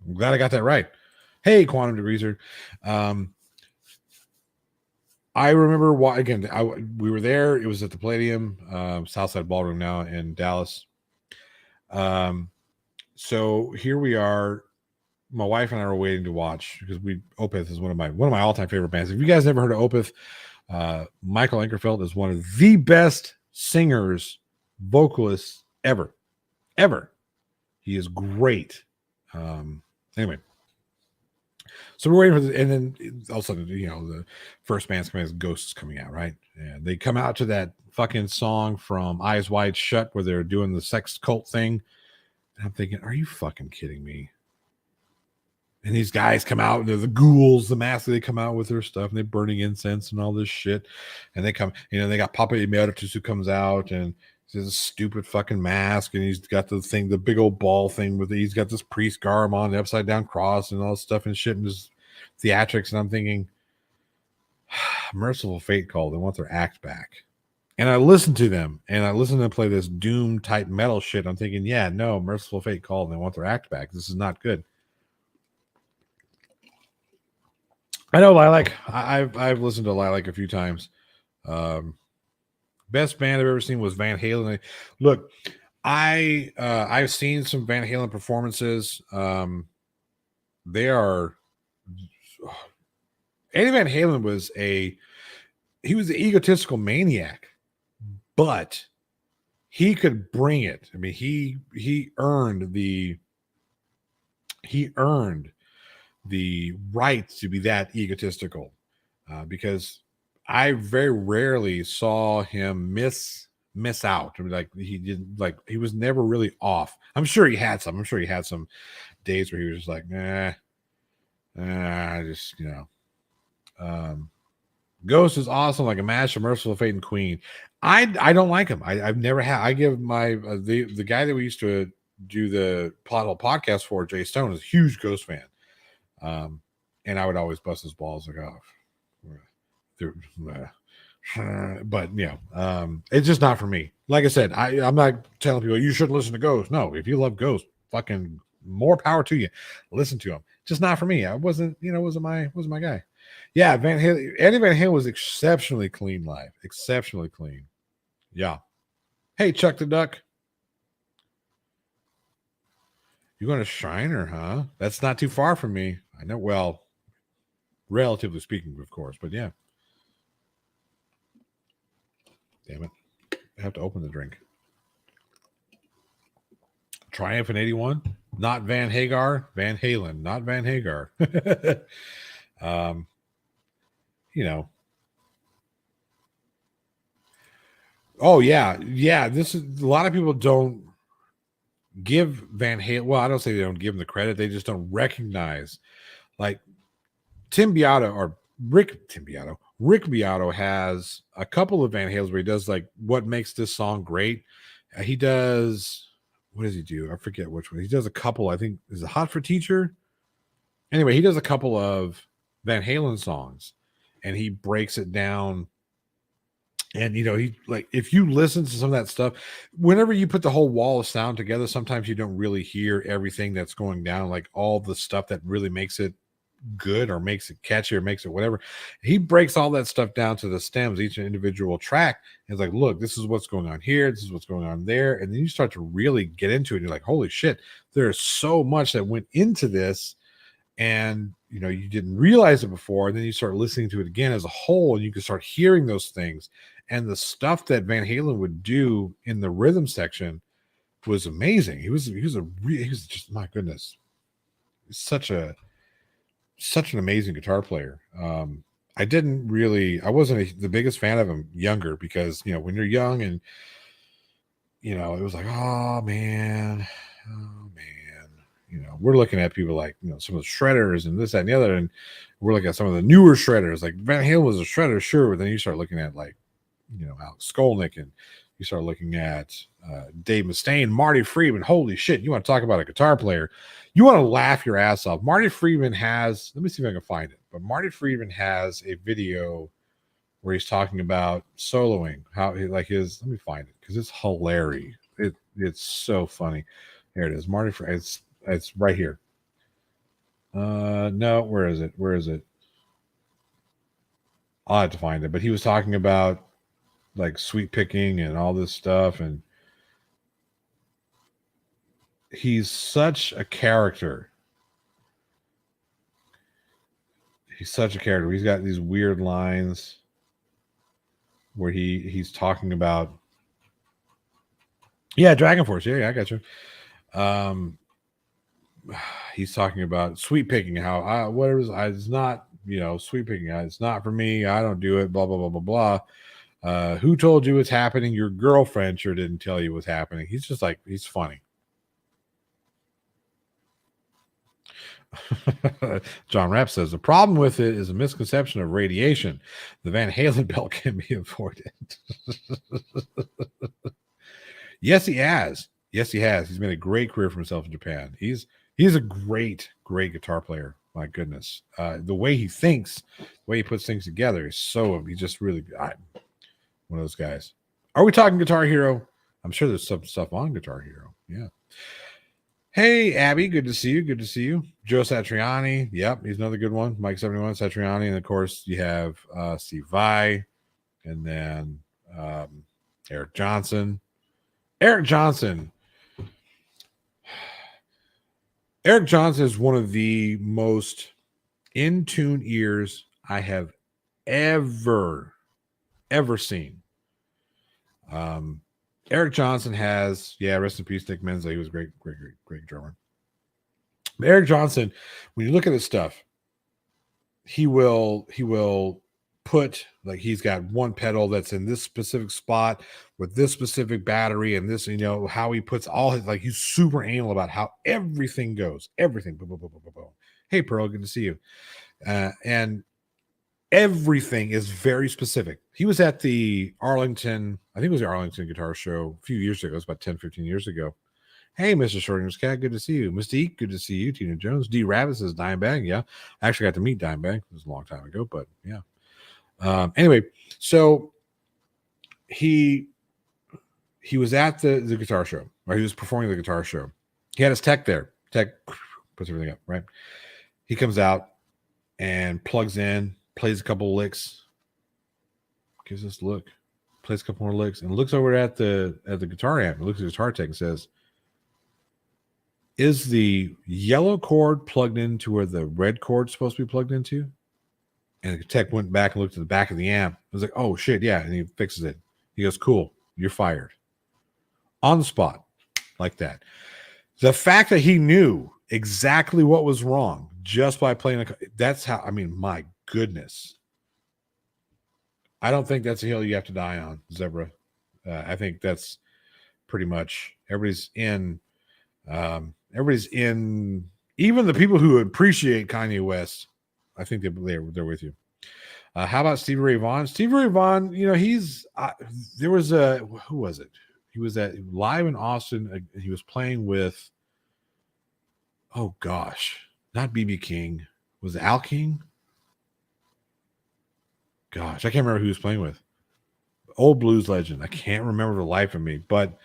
I'm glad I got that right. Hey, Quantum Degreaser. I remember we were there. It was at the Palladium, Southside Ballroom now in Dallas. So here we are. My wife and I were waiting to watch because Opeth is one of my all-time favorite bands. If you guys never heard of Opeth, Michael Ankerfeld is one of the best singers, vocalists ever. He is great. Anyway, so we're waiting for this, and then all of a sudden, the first band's coming, Ghost is coming out, right? And they come out to that fucking song from Eyes Wide Shut where they're doing the sex cult thing. And I'm thinking, are you fucking kidding me? And these guys come out, and they're the ghouls, the masks, they come out with their stuff, and they're burning incense and all this shit. And they come, they got Papa Emeritus who comes out, and he's a stupid fucking mask, and he's got the big old ball thing he's got this priest garb on, the upside down cross, and all this stuff and shit, and his theatrics. And I'm thinking, Merciful Fate called. They want their act back. And I listened to them, and I listened to them play this doom type metal shit. I'm thinking, yeah, no, Merciful Fate called, and they want their act back. This is not good. I know Lilac. I've listened to Lilac a few times. Best band I've ever seen was Van Halen. Look, I've seen some Van Halen performances. They are. Eddie Van Halen was an egotistical maniac, but he could bring it. I mean, he earned the right to be that egotistical, because I very rarely saw him miss out. I mean, he was never really off. I'm sure he had some days where he was just like, Ghost is awesome, like a match of Merciful Fate and Queen. I don't like him. I've never had. I give my the guy that we used to do the Pothole podcast for, Jay Stone, is a huge Ghost fan. And I would always bust his balls like, but it's just not for me. Like I said, I'm not telling people you shouldn't listen to Ghost. No, if you love Ghost, fucking more power to you. Listen to him. Just not for me. I wasn't my guy. Yeah, Eddie Van Halen was exceptionally clean live. Exceptionally clean. Yeah. Hey, Chuck the Duck. You're going to Shriner, huh? That's not too far from me. I know. Well, relatively speaking, of course, but yeah. Damn it. I have to open the drink. Triumph in 81. Not Van Hagar. Van Halen. Not Van Hagar. Oh, yeah. Yeah. This is a lot of people don't give Van Halen. Well, I don't say they don't give him the credit. They just don't recognize. Like Rick Beato has a couple of Van Halens where he does like what makes this song great. He does, what does he do? I forget which one. He does a couple. I think, is it Hot for Teacher? Anyway, he does a couple of Van Halen songs, and he breaks it down. And he, like, if you listen to some of that stuff, whenever you put the whole wall of sound together, sometimes you don't really hear everything that's going down, like all the stuff that really makes it good or makes it catchy or makes it whatever. He breaks all that stuff down to the stems, each individual track. And it's like, look, this is what's going on here, this is what's going on there. And then you start to really get into it, and you're like, holy shit, there's so much that went into this. And you didn't realize it before, and then you start listening to it again as a whole, and you can start hearing those things. And the stuff that Van Halen would do in the rhythm section was amazing. He was just, my goodness, such an amazing guitar player. I wasn't the biggest fan of him younger, because when you're young and it was like, oh man. we're looking at people like, some of the shredders and this, that, and the other. And we're looking at some of the newer shredders. Like Van Halen was a shredder, sure. But then you start looking at like, Alex Skolnick, and you start looking at Dave Mustaine, Marty Friedman. Holy shit. You want to talk about a guitar player. You want to laugh your ass off. Marty Friedman has, let me see if I can find it. But Marty Friedman has a video where he's talking about soloing, how he like his, let me find it because it's hilarious. It's so funny. Here it is. Marty Friedman. It's right here. No, where is it? I'll have to find it. But he was talking about like sweet picking and all this stuff, and he's such a character. He's got these weird lines where he's talking about, yeah, Dragon Force. Yeah, I got you. He's talking about sweet picking, how it's not, sweet picking. It's not for me. I don't do it. Blah blah blah blah blah. Who told you it's happening? Your girlfriend sure didn't tell you what's happening. He's just like, he's funny. John Rapp says the problem with it is a misconception of radiation. The Van Halen belt can be avoided. Yes, he has. He's made a great career for himself in Japan. He's a great guitar player. My goodness. The way he thinks, the way he puts things together is he's just really one of those guys. Are we talking Guitar Hero? I'm sure there's some stuff on Guitar Hero. Yeah. Hey, Abby, good to see you. Joe Satriani. Yep, he's another good one. Mike 71, Satriani. And of course, you have Steve Vai, and then Eric Johnson. Eric Johnson is one of the most in tune ears I have ever seen. Eric Johnson has, rest in peace, Nick Menza. He was a great drummer. But Eric Johnson, when you look at his stuff, he will put, like, he's got one pedal that's in this specific spot with this specific battery and this, how he puts all his, like, he's super anal about how everything goes. Everything. Boom, boom, boom, boom, boom. Hey, Pearl, good to see you. And everything is very specific. He was at the Arlington, I think it was the Arlington Guitar Show a few years ago. It was about 10, 15 years ago. Hey, Mr. Shorting's Cat, good to see you. Mystique, good to see you. Tina Jones. D. Rabbit says Dimebag. Yeah, I actually got to meet Dimebag. It was a long time ago, but yeah. Anyway, so he was at the guitar show, or he was performing the guitar show. He had his tech there. Tech puts everything up, right? He comes out and plugs in, plays a couple licks, gives this look, plays a couple more licks, and looks over at the guitar amp, looks at the guitar tech and says, is the yellow cord plugged into where the red cord's supposed to be plugged into? And the tech went back and looked at the back of the amp. I was like, oh shit, yeah. And he fixes it. He goes, cool, you're fired. On the spot, like that. The fact that he knew exactly what was wrong just by playing, that's how, I mean, my goodness. I don't think that's a hill you have to die on, Zebra. I think that's pretty much everybody's in, even the people who appreciate Kanye West. I think they're with you. How about Stevie Ray Vaughan? Stevie Ray Vaughan, he's there was who was it? He was at live in Austin. He was playing with, oh gosh, not BB King. Was it Al King? Gosh, I can't remember who he was playing with. Old blues legend. I can't remember the life of me, but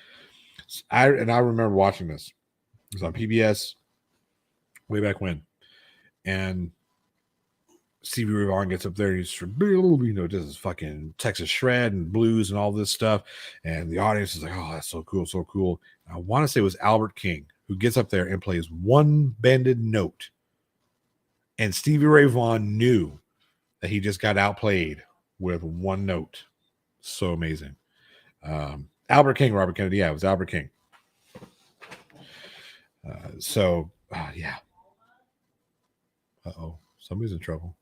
I remember watching this. It was on PBS way back when, and Stevie Ray Vaughan gets up there. He's does this fucking Texas shred and blues and all this stuff, and the audience is like, "Oh, that's so cool, so cool." And I want to say it was Albert King who gets up there and plays one bended note, and Stevie Ray Vaughan knew that he just got outplayed with one note. So amazing. Albert King, Robert Kennedy. Yeah, it was Albert King. Yeah. Uh-oh. Somebody's in trouble.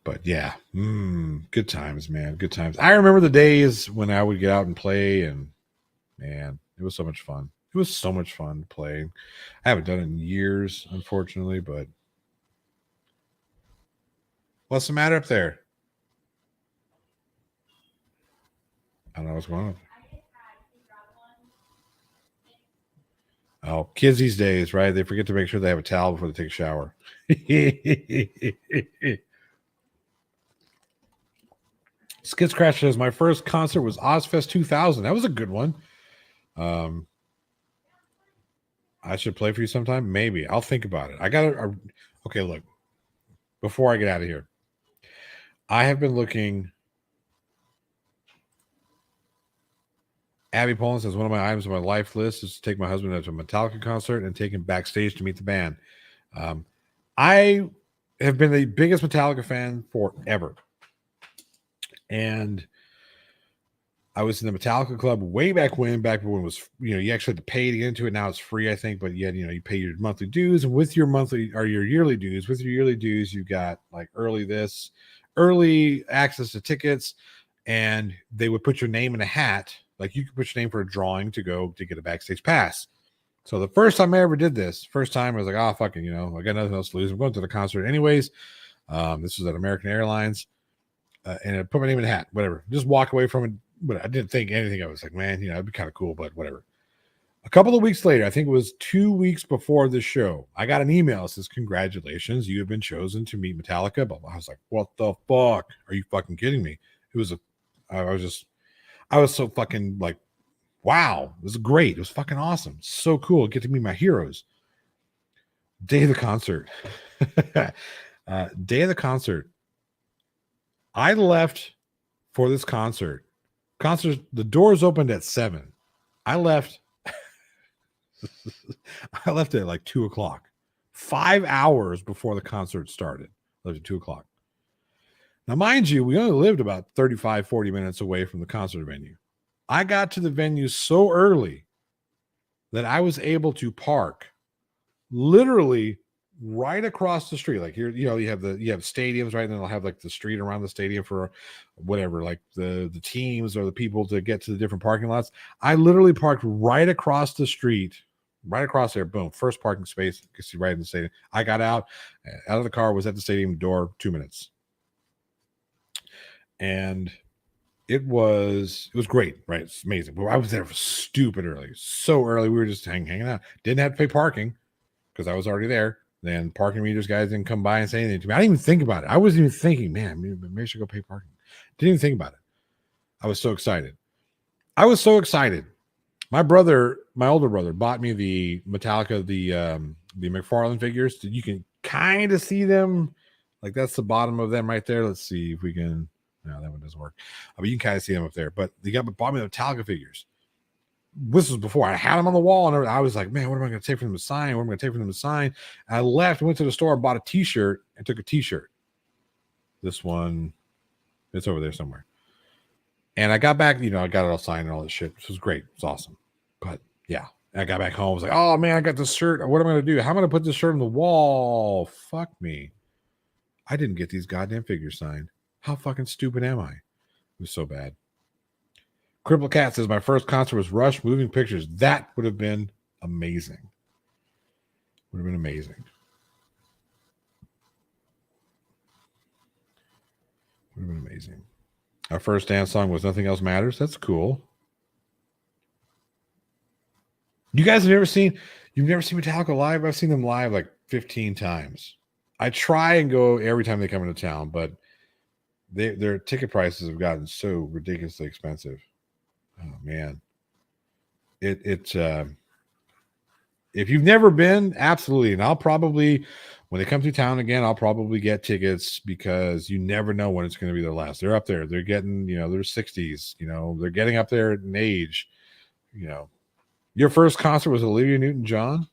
But yeah, good times, man. Good times. I remember the days when I would get out and play, and man, it was so much fun. It was so much fun to play. I haven't done it in years, unfortunately, but what's the matter up there? I don't know what's going on. Oh, kids these days, right? They forget to make sure they have a towel before they take a shower. Skids Crash says my first concert was Ozfest 2000. That was a good one. I should play for you sometime. Maybe I'll think about it. I got to. Okay, look. Before I get out of here, I have been looking. Abby Poland says one of my items on my life list is to take my husband to a Metallica concert and take him backstage to meet the band. I have been the biggest Metallica fan forever. And I was in the Metallica club way back when it was, you actually had to pay to get into it. Now it's free, I think, but yet, you pay your monthly dues, and with your monthly or your yearly dues, you got like early access to tickets, and they would put your name in a hat. Like you could put your name for a drawing to get a backstage pass. So the first time I ever did this, I was like, oh, fucking, I got nothing else to lose. I'm going to the concert anyways. This was at American Airlines. And I put my name in a hat, whatever. Just walk away from it. But I didn't think anything. I was like, man, it'd be kind of cool, but whatever. A couple of weeks later, I think it was 2 weeks before the show, I got an email that says, congratulations, you have been chosen to meet Metallica. But I was like, what the fuck? Are you fucking kidding me? I was so fucking like, wow, it was great. It was fucking awesome. So cool. Get to meet my heroes. Day of the concert. Day of the concert. I left for this concert. The doors opened at 7. I left. I left at like 2:00. 5 hours before the concert started. I left at 2:00. Now, mind you, we only lived about 35, 40 minutes away from the concert venue. I got to the venue so early that I was able to park literally right across the street. Like here, you have stadiums, right? And then they'll have like the street around the stadium for whatever, like the teams or the people to get to the different parking lots. I literally parked right across the street, right across there. Boom, first parking space. You can see right in the stadium. I got out of the car, was at the stadium door 2 minutes. And it was great, right? It's amazing. But I was there for stupid early. So early, we were just hanging out. Didn't have to pay parking because I was already there. Then parking meters guys didn't come by and say anything to me. I didn't even think about it. I wasn't even thinking, man, maybe I should go pay parking. Didn't even think about it. I was so excited. My older brother, bought me the Metallica, the McFarlane figures. You can kind of see them. Like that's the bottom of them right there. Let's see if we can. No, that one doesn't work. But you can kind of see them up there. But they bought me the Metallica figures. This was before I had them on the wall, and I was like, man, what am I going to take for them to sign? And I left, went to the store, bought a t-shirt, and took a t-shirt. This one, it's over there somewhere. And I got back, I got it all signed and all this shit. This was great. It was awesome. But yeah, I got back home. I was like, oh man, I got this shirt. What am I going to do? How am I going to put this shirt on the wall? Fuck me. I didn't get these goddamn figures signed. How fucking stupid am I? It was so bad. Cripple Cat says, my first concert was Rush Moving Pictures. That would have been amazing. Would have been amazing. Would have been amazing. Our first dance song was Nothing Else Matters. That's cool. You guys you've never seen Metallica live? I've seen them live like 15 times. I try and go every time they come into town, but their ticket prices have gotten so ridiculously expensive. Oh man. If you've never been, absolutely. And I'll probably, when they come to town again, I'll probably get tickets because you never know when it's going to be their last. They're up there. They're getting, their 60s, they're getting up there in age, Your first concert was Olivia Newton-John?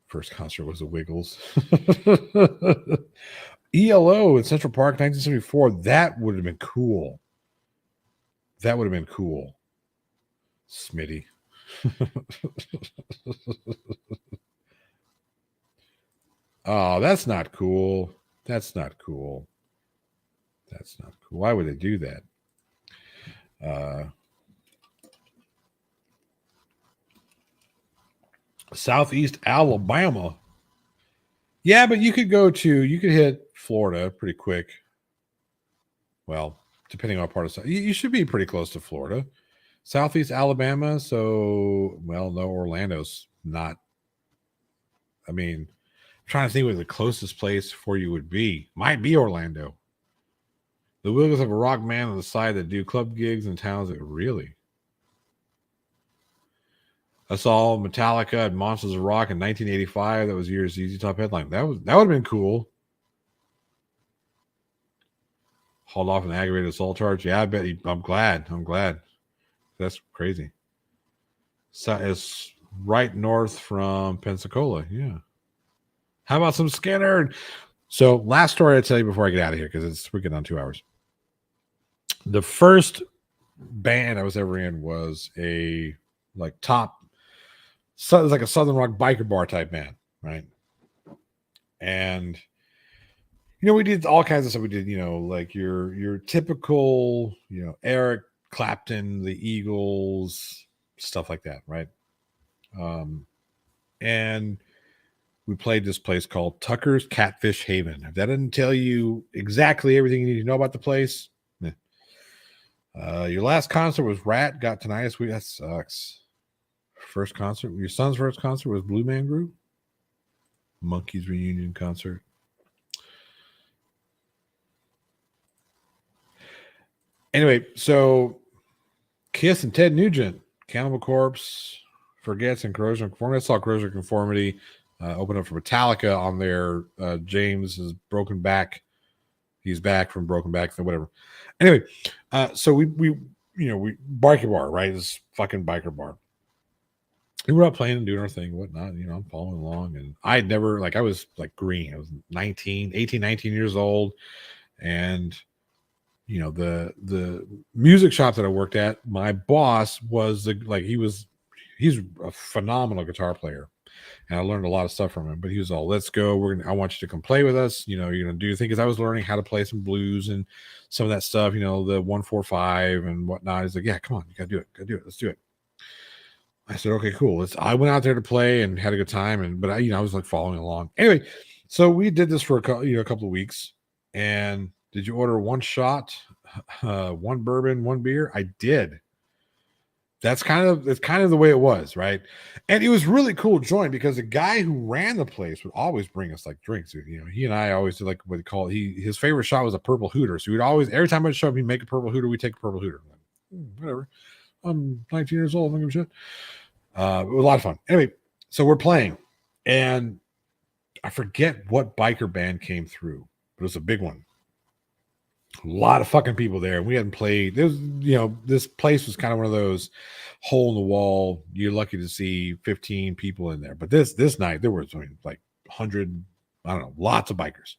First concert was the Wiggles. ELO in Central Park, 1974. That would have been cool. Smitty. Oh, that's not cool. Why would they do that? Southeast Alabama. Yeah, but you could hit Florida pretty quick. Well, depending on part of you should be pretty close to Florida. Southeast Alabama. So, well, no, Orlando's not. I mean, I'm trying to think what the closest place for you would be. Might be Orlando. The Wiggles have a rock man on the side that do club gigs in towns that really. I saw Metallica at Monsters of Rock in 1985. That was year's ZZ Top headline. That would have been cool. Hauled off an aggravated assault charge. Yeah, I bet. I'm glad. That's crazy. So it's right north from Pensacola. Yeah. How about some Skinner? So last story I'll tell you before I get out of here because we're getting on 2 hours. The first band I was ever in was a so it was like a Southern rock biker bar type band, right? And we did all kinds of stuff. We did, like your typical, Eric Clapton, the Eagles, stuff like that, right? And we played this place called Tucker's Catfish Haven. If that didn't tell you exactly everything you need to know about the place, your last concert was Rat, got tinnitus. That sucks. First concert, your son's first concert was Blue Man Group. Monkeys reunion concert. Anyway, so Kiss and Ted Nugent, Cannibal Corpse, Forgets, and Corrosion of Conformity. I saw Corrosion of Conformity open up for Metallica on their James is Broken Back. He's back from Broken Back, or whatever. Anyway, so we biker bar, right? This fucking biker bar. We were out playing and doing our thing, whatnot. I'm following along, and I had never I was like green. I was 19 years old, and the music shop that I worked at, my boss was he's a phenomenal guitar player, and I learned a lot of stuff from him. But he was all, let's go, I want you to come play with us, you're gonna do your thing, because I was learning how to play some blues and some of that stuff, the 1-4-5 and whatnot. He's like, yeah, come on, you gotta do it, let's do it. I said, okay, cool. I went out there to play and had a good time, but I was like following along. Anyway, so we did this for a couple of weeks. And did you order one shot, one bourbon, one beer? I did. It's kind of the way it was, right? And it was really cool joint because the guy who ran the place would always bring us like drinks. He and I always did like what he called his favorite shot was a purple hooter. So we'd always, every time I'd show up, he'd make a purple hooter. We take a purple hooter. Whatever. I'm 19 years old. I don't give a shit. It was a lot of fun. Anyway, so we're playing, and I forget what biker band came through, but it was a big one. A lot of fucking people there. We hadn't played. There was, this place was kind of one of those hole in the wall. You're lucky to see 15 people in there. But this night there was like 100, I don't know, lots of bikers.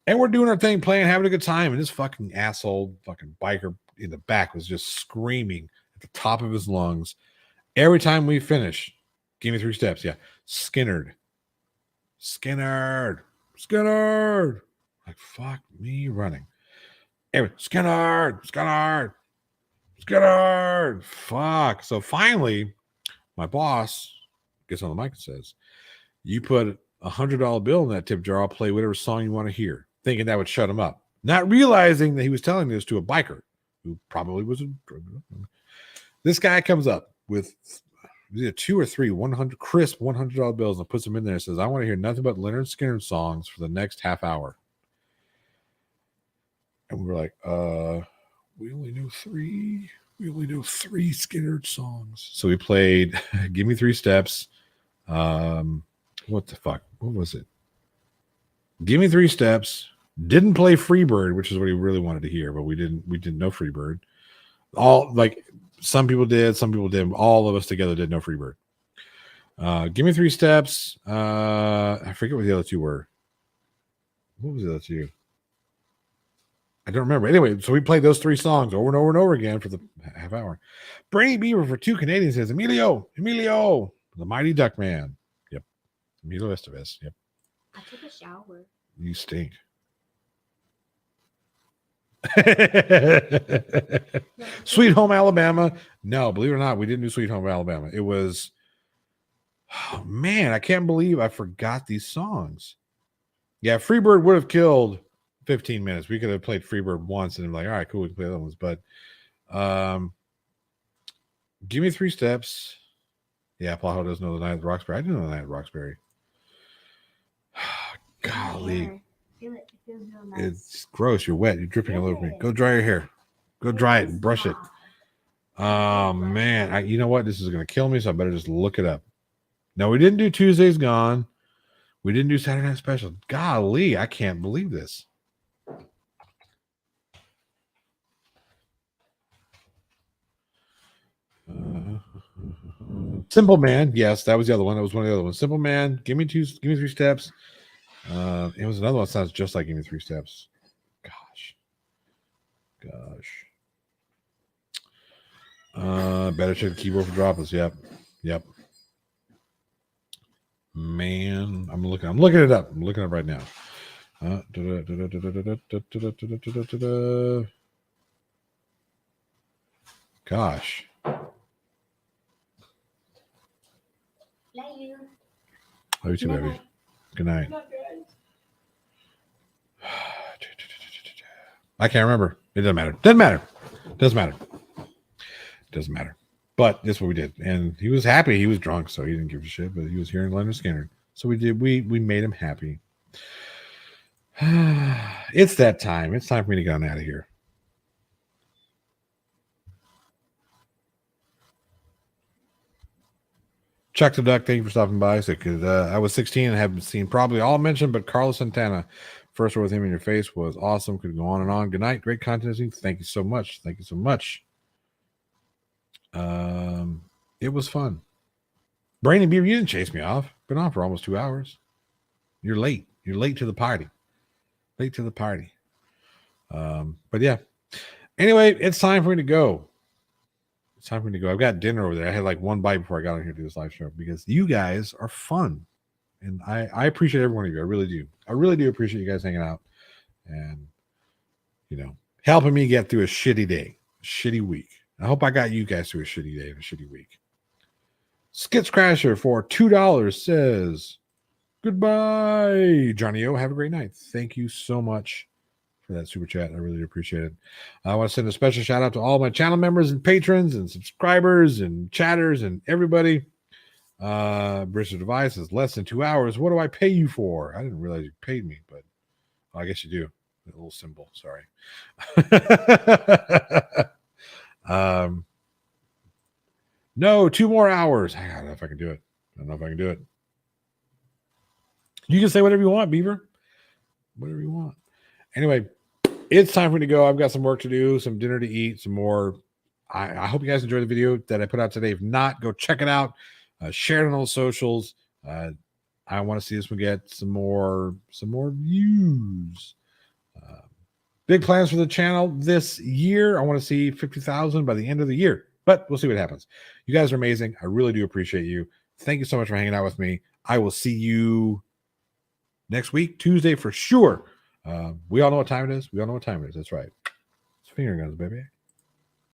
And we're doing our thing, playing, having a good time. And this fucking asshole fucking biker in the back was just screaming at the top of his lungs. Every time we finish, give me 3 steps. Yeah. Skinnerd. Like, fuck me running. Anyway, Skinnerd. Fuck. So finally, my boss gets on the mic and says, you put $100 bill in that tip jar, I'll play whatever song you want to hear. Thinking that would shut him up. Not realizing that he was telling this to a biker who probably was a drug dealer. This guy comes up with either 2 or 3 crisp $100 bills and puts them in there and says, I want to hear nothing but Leonard Skinner songs for the next half hour. And we were like, we only know 3. We only know 3 Skinner songs. So we played Give Me 3 Steps. What the fuck? What was it? Give Me 3 Steps. Didn't play Freebird, which is what he really wanted to hear, but we didn't know Freebird. All like some people did, some people didn't. All of us together did know Freebird. Give Me 3 Steps. I forget what the other 2 were. What was the other 2? I don't remember. Anyway, so we played those 3 songs over and over and over again for the half hour. Brady Beaver for 2 Canadians says, Emilio, the Mighty Duck Man. Yep. Emilio Estevez. Yep. I took a shower. You stink. Sweet Home Alabama. No, believe it or not, we didn't do Sweet Home Alabama. It was Oh, man, I can't believe I forgot these songs. Yeah, Freebird would have killed 15 minutes. We could have played Freebird once and been like, all right, cool, we can play other ones. But give me 3 steps. Yeah, Plaho doesn't know the Night at the Roxbury. I didn't know the Night at Roxbury. Golly. Feel it. It feels real nice. It's gross. You're wet. You're dripping all over me. Go dry your hair. Go dry it and brush it. Oh, man. You know what? This is going to kill me, so I better just look it up. No, we didn't do Tuesday's Gone. We didn't do Saturday Night Special. Golly, I can't believe this. Simple Man. Yes, that was the other one. That was one of the other ones. Simple Man. Give me 3 steps. It was another one that sounds just like Give Me 3 Steps. Gosh. Better check the keyboard for droplets. Yep. Man, I'm looking it up. I'm looking it up right now. Gosh. Love you. Love you too, baby. Good night. I can't remember. It doesn't matter. Doesn't matter. But that's what we did. And he was happy. He was drunk, so he didn't give a shit. But he was hearing Leonard Skinner. So we did. We made him happy. It's that time. It's time for me to get on out of here. Chuck the Duck, thank you for stopping by. So, I was 16 and haven't seen probably all mentioned, but Carlos Santana, first word with him in your face was awesome. Could go on and on. Good night. Great content. Thank you so much. It was fun. Brainy Beaver, you didn't chase me off. Been on for almost 2 hours. You're late. You're late to the party. But yeah. Anyway, it's time for me to go. I've got dinner over there. I had like one bite before I got on here to do this live show because you guys are fun. And I appreciate every one of you. I really do. I really do appreciate you guys hanging out and, helping me get through a shitty day, a shitty week. I hope I got you guys through a shitty day and a shitty week. Skits Crasher for $2 says, goodbye, Johnny O. Have a great night. Thank you so much for that super chat. I really appreciate it. I want to send a special shout out to all my channel members and patrons and subscribers and chatters and everybody. Bristol Device is less than 2 hours. What do I pay you for? I didn't realize you paid me, but I guess you do. A little symbol. Sorry. No, 2 more hours. I don't know if I can do it. You can say whatever you want, Beaver. Whatever you want. Anyway, it's time for me to go. I've got some work to do, some dinner to eat, some more. I hope you guys enjoyed the video that I put out today. If not, go check it out. Share it on all the socials. I want to see this one get some more views. Big plans for the channel this year. I want to see 50,000 by the end of the year, but we'll see what happens. You guys are amazing. I really do appreciate you. Thank you so much for hanging out with me. I will see you next week, Tuesday for sure. We all know what time it is. That's right. It's finger guns, baby.